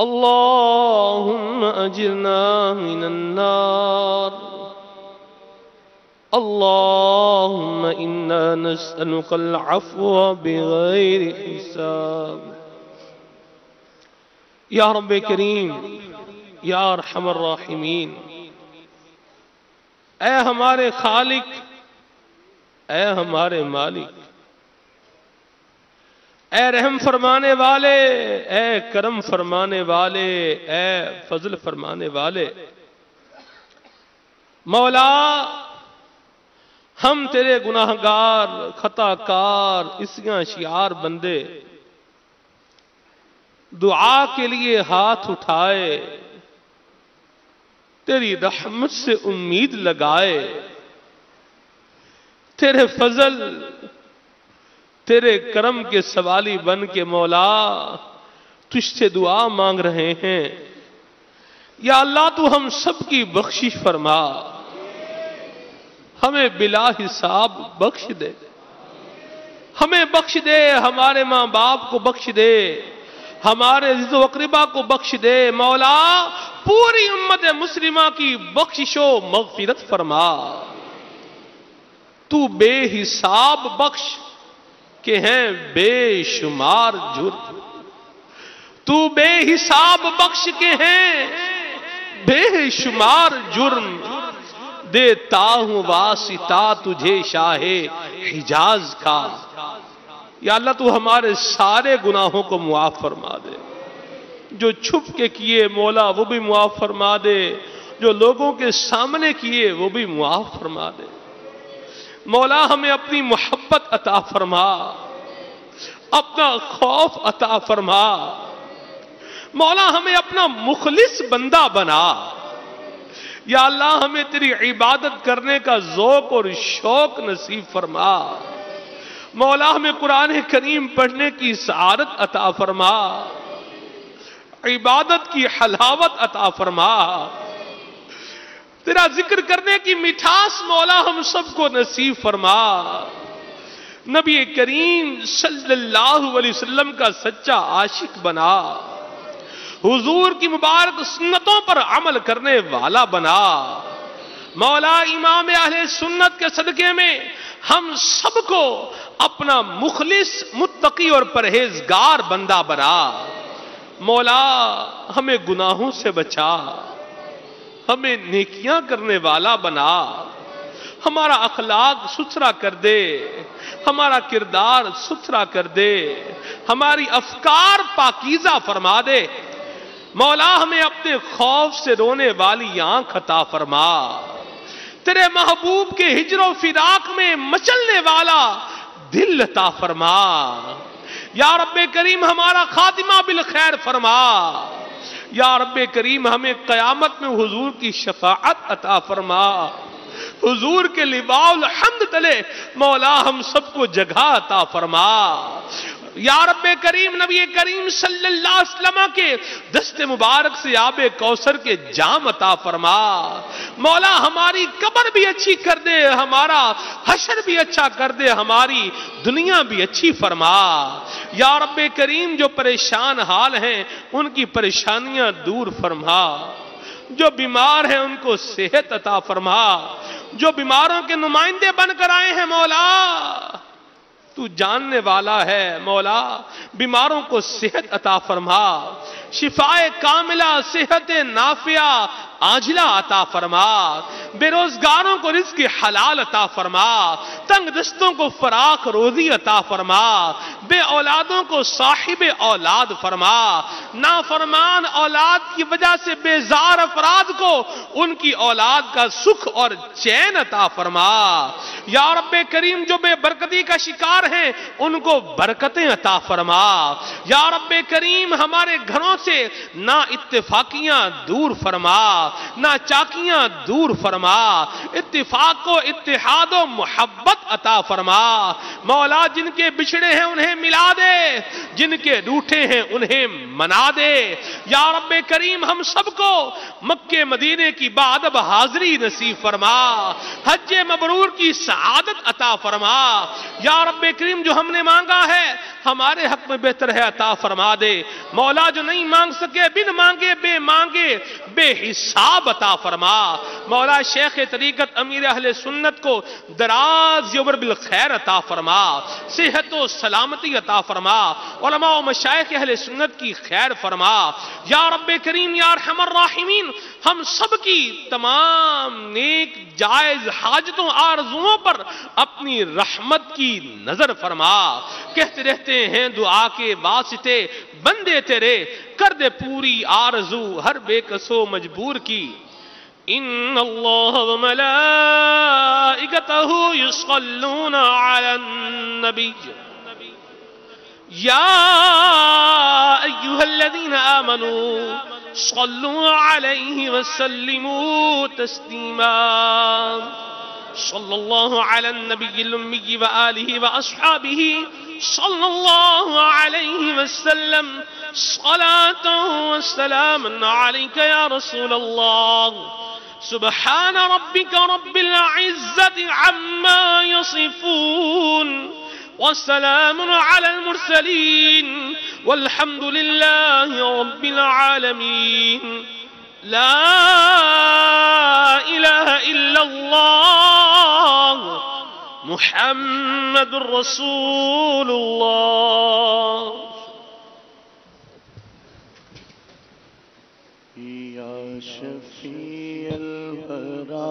اللهم أجرنا من النار اللهم إنا نسألك العفو بغير حساب یا رب کریم یا ارحم الراحمین، اے ہمارے خالق، اے ہمارے مالک، اے رحم فرمانے والے، اے کرم فرمانے والے، اے فضل فرمانے والے، مولا ہم تیرے گناہگار، خطا کار، اسیاں شیار بندے دعا کے لیے ہاتھ اٹھائے، تیری رحمت سے امید لگائے، تیرے فضل، تیرے کرم کے سوالی بن کے مولا تجھ سے دعا مانگ رہے ہیں۔ یا اللہ تو ہم سب کی بخشش فرما، ہمیں بلا حساب بخش دے، ہمیں بخش دے، ہمارے ماں باپ کو بخش دے، ہمارے عزیز و اقربا کو بخش دے، مولا پوری امت مسلمہ کی بخشش و مغفرت فرما۔ تو بے حساب بخش کہ ہیں بے شمار جرم، تو بے حساب بخش کے ہیں بے شمار جرم، دیتا ہوں واسطہ تجھے شاہ حجاز کا۔ یا اللہ تو ہمارے سارے گناہوں کو معاف فرما دے، جو چھپ کے کیے مولا وہ بھی معاف فرما دے، جو لوگوں کے سامنے کیے وہ بھی معاف فرما دے۔ مولا ہمیں اپنی محبت عطا فرما، اپنا خوف عطا فرما، مولا ہمیں اپنا مخلص بندہ بنا۔ یا اللہ ہمیں تیری عبادت کرنے کا ذوق اور شوق نصیب فرما، مولا ہمیں قرآن کریم پڑھنے کی سعادت عطا فرما، عبادت کی حلاوت عطا فرما، تیرا ذکر کرنے کی مٹھاس مولا ہم سب کو نصیب فرما۔ نبی کریم صلی اللہ علیہ وسلم کا سچا عاشق بنا، حضور کی مبارک سنتوں پر عمل کرنے والا بنا۔ مولا امام اہل سنت کے صدقے میں ہم سب کو اپنا مخلص، متقی اور پرہیزگار بندہ بنا۔ مولا ہمیں گناہوں سے بچا، ہمیں نیکیاں کرنے والا بنا، ہمارا اخلاق ستھرا کر دے، ہمارا کردار ستھرا کر دے، ہماری افکار پاکیزہ فرما دے۔ مولا ہمیں اپنے خوف سے رونے والی آنکھ عطا فرما، تیرے محبوب کے ہجر و فراق میں مچلنے والا دل عطا فرما۔ یا رب کریم ہمارا خاتمہ بالخیر فرما، یا رب کریم ہمیں قیامت میں حضور کی شفاعت عطا فرما، حضور کے لواء الحمد تلے مولا ہم سب کو جگہ عطا فرما۔ یا رب کریم نبی کریم صلی اللہ علیہ وسلم کے دست مبارک سے آب کوثر کے جام عطا فرما۔ مولا ہماری قبر بھی اچھی کر دے، ہمارا حشر بھی اچھا کر دے، ہماری دنیا بھی اچھی فرما۔ یا رب کریم جو پریشان حال ہیں ان کی پریشانیاں دور فرما، جو بیمار ہیں ان کو صحت عطا فرما، جو بیماروں کے نمائندے بن کر آئے ہیں مولا تو جاننے والا ہے، مولا بیماروں کو صحت عطا فرما، شفائے کاملہ، صحت نافعہ عاجلہ عطا فرما، بے روزگاروں کو رزق حلال عطا فرما، تنگ دستوں کو فراخ روزی عطا فرما، بے اولادوں کو صاحب اولاد فرما، نافرمان اولاد کی وجہ سے بیزار افراد کو ان کی اولاد کا سکھ اور چین عطا فرما۔ یا رب کریم جو بے برکتی کا شکار ہیں ان کو برکتیں عطا فرما۔ یا رب کریم ہمارے گھروں سے نا اتفاقیاں دور فرما، ناچاکیاں دور فرما، اتفاق و اتحاد و محبت عطا فرما۔ مولا جن کے بچھڑے ہیں انہیں ملا دے، جن کے روٹھے ہیں انہیں منا دے۔ یا رب کریم ہم سب کو مکہ مدینے کی بعد حاضری نصیب فرما، حج مبرور کی سعادت عطا فرما۔ یا رب کریم جو ہم نے مانگا ہے ہمارے حق میں بہتر ہے عطا فرما دے۔ مولا جو نہیں مانگ سکے بن مانگے بے حساب عطا فرما۔ مولا شیخ طریقت امیر اہل سنت کو دراز عمر بالخیر عطا فرما، صحت و سلامتی عطا فرما، علماء و مشائخ اہل سنت کی خیر فرما۔ یا رب کریم یا ارحم الراحمین ہم سب کی تمام نیک جائز حاجتوں آرزوؤں پر اپنی رحمت کی نظر فرما۔ کہتے رہتے ہیں دعا کے واسطے بندے تیرے، کر دے پوری آرزو ہر بے کسو مجبور کی۔ ان اللہ و ملائکتہ یصلون علی النبی یا ایہا الذین آمنوا صلوا علیہ وسلموا تسلیما۔ صلی اللہ علی النبی الامی وآلہ واصحابہ صلی اللہ علیہ وسلم صلاة وسلام علیک یا رسول اللہ۔ سبحان ربک رب العزت عما یصفون والسلام على المرسلين والحمد لله رب العالمين۔ لا إله إلا الله محمد رسول الله۔ یا شفیع الورى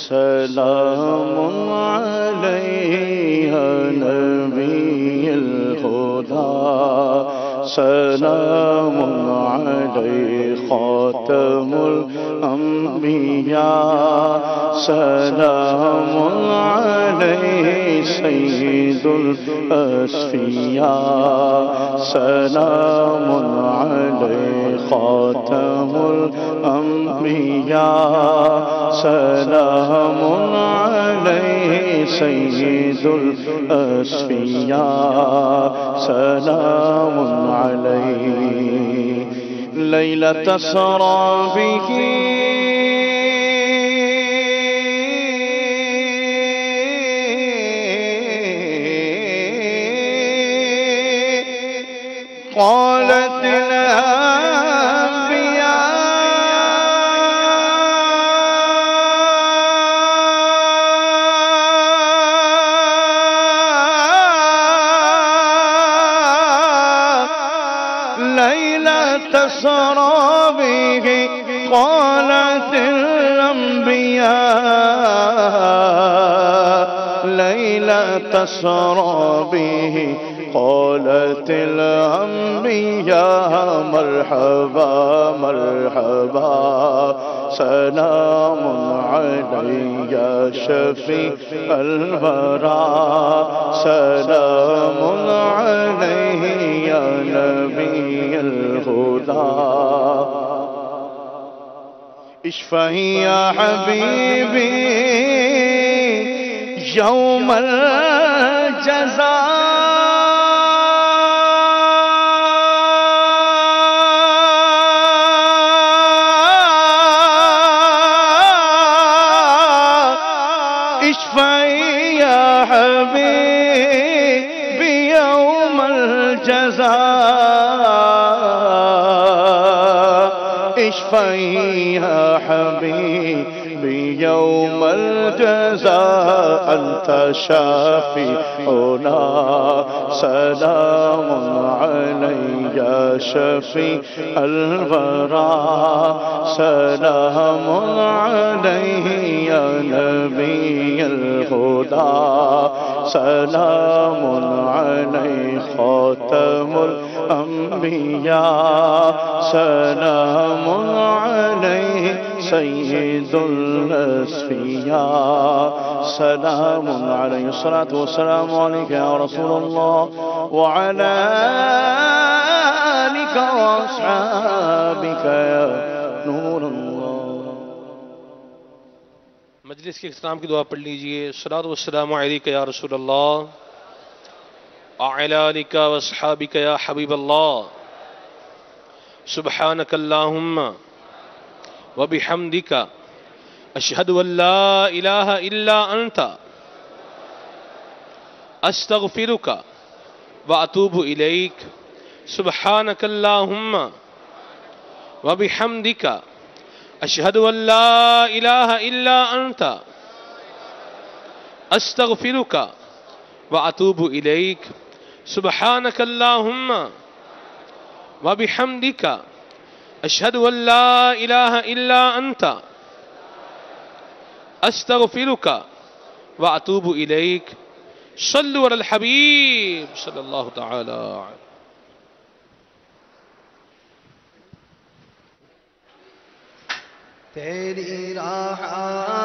سلام علیہ نبی الہدی، سلام علیہ خاتم الانبیاء، سلام علیہ سید الاصفیاء، سلام علیہ خاتم الانبیاء، سلام علیہ سید الاصفیاء، سلام علیہ لیلۃ اسری بہ قالت تسرى به قالت الأنبياء، ليلة تسرى به قالت الأنبياء، مرحبا مرحبا سلام عليك يا شفيع الورى، سلام عليه يا نبي الهدى، اشفعي يا حبيبي يوم الجزاء، اشفعي يا حبيبي يوم الجزاء، اشفعي يا حبيبي يوم الجزاء، أنت شافعنا، سلام عليك يا شفيع الورى، سلام عليه يا نبي الهدى، سلام عليه خاتم الأنبياء، سلام عليه سيد الأصفياء، سلام عليه الصلاة والسلام عليك يا رسول الله وعلى آلك وأصحابك يا نور اللہ. مجلس کے اختتام کی دعا پڑھ لیجئے. الصلاۃ والسلام علیک یا رسول اللہ وعلی آلک واصحابک یا حبیب اللہ. سبحانک اللہم وبحمدک اشہد ان لا الہ الا انت استغفرک واتوب الیک. سبحانک اللہم وبحمدک اشہد ان لا الہ الا انت استغفرک واتوب الیک. سبحانک اللہم وبحمدک اشہد ان لا الہ الا انت استغفرک واتوب الیک. صلوا علی الحبیب صلی اللہ تعالی علیہ. تیری رحمتوں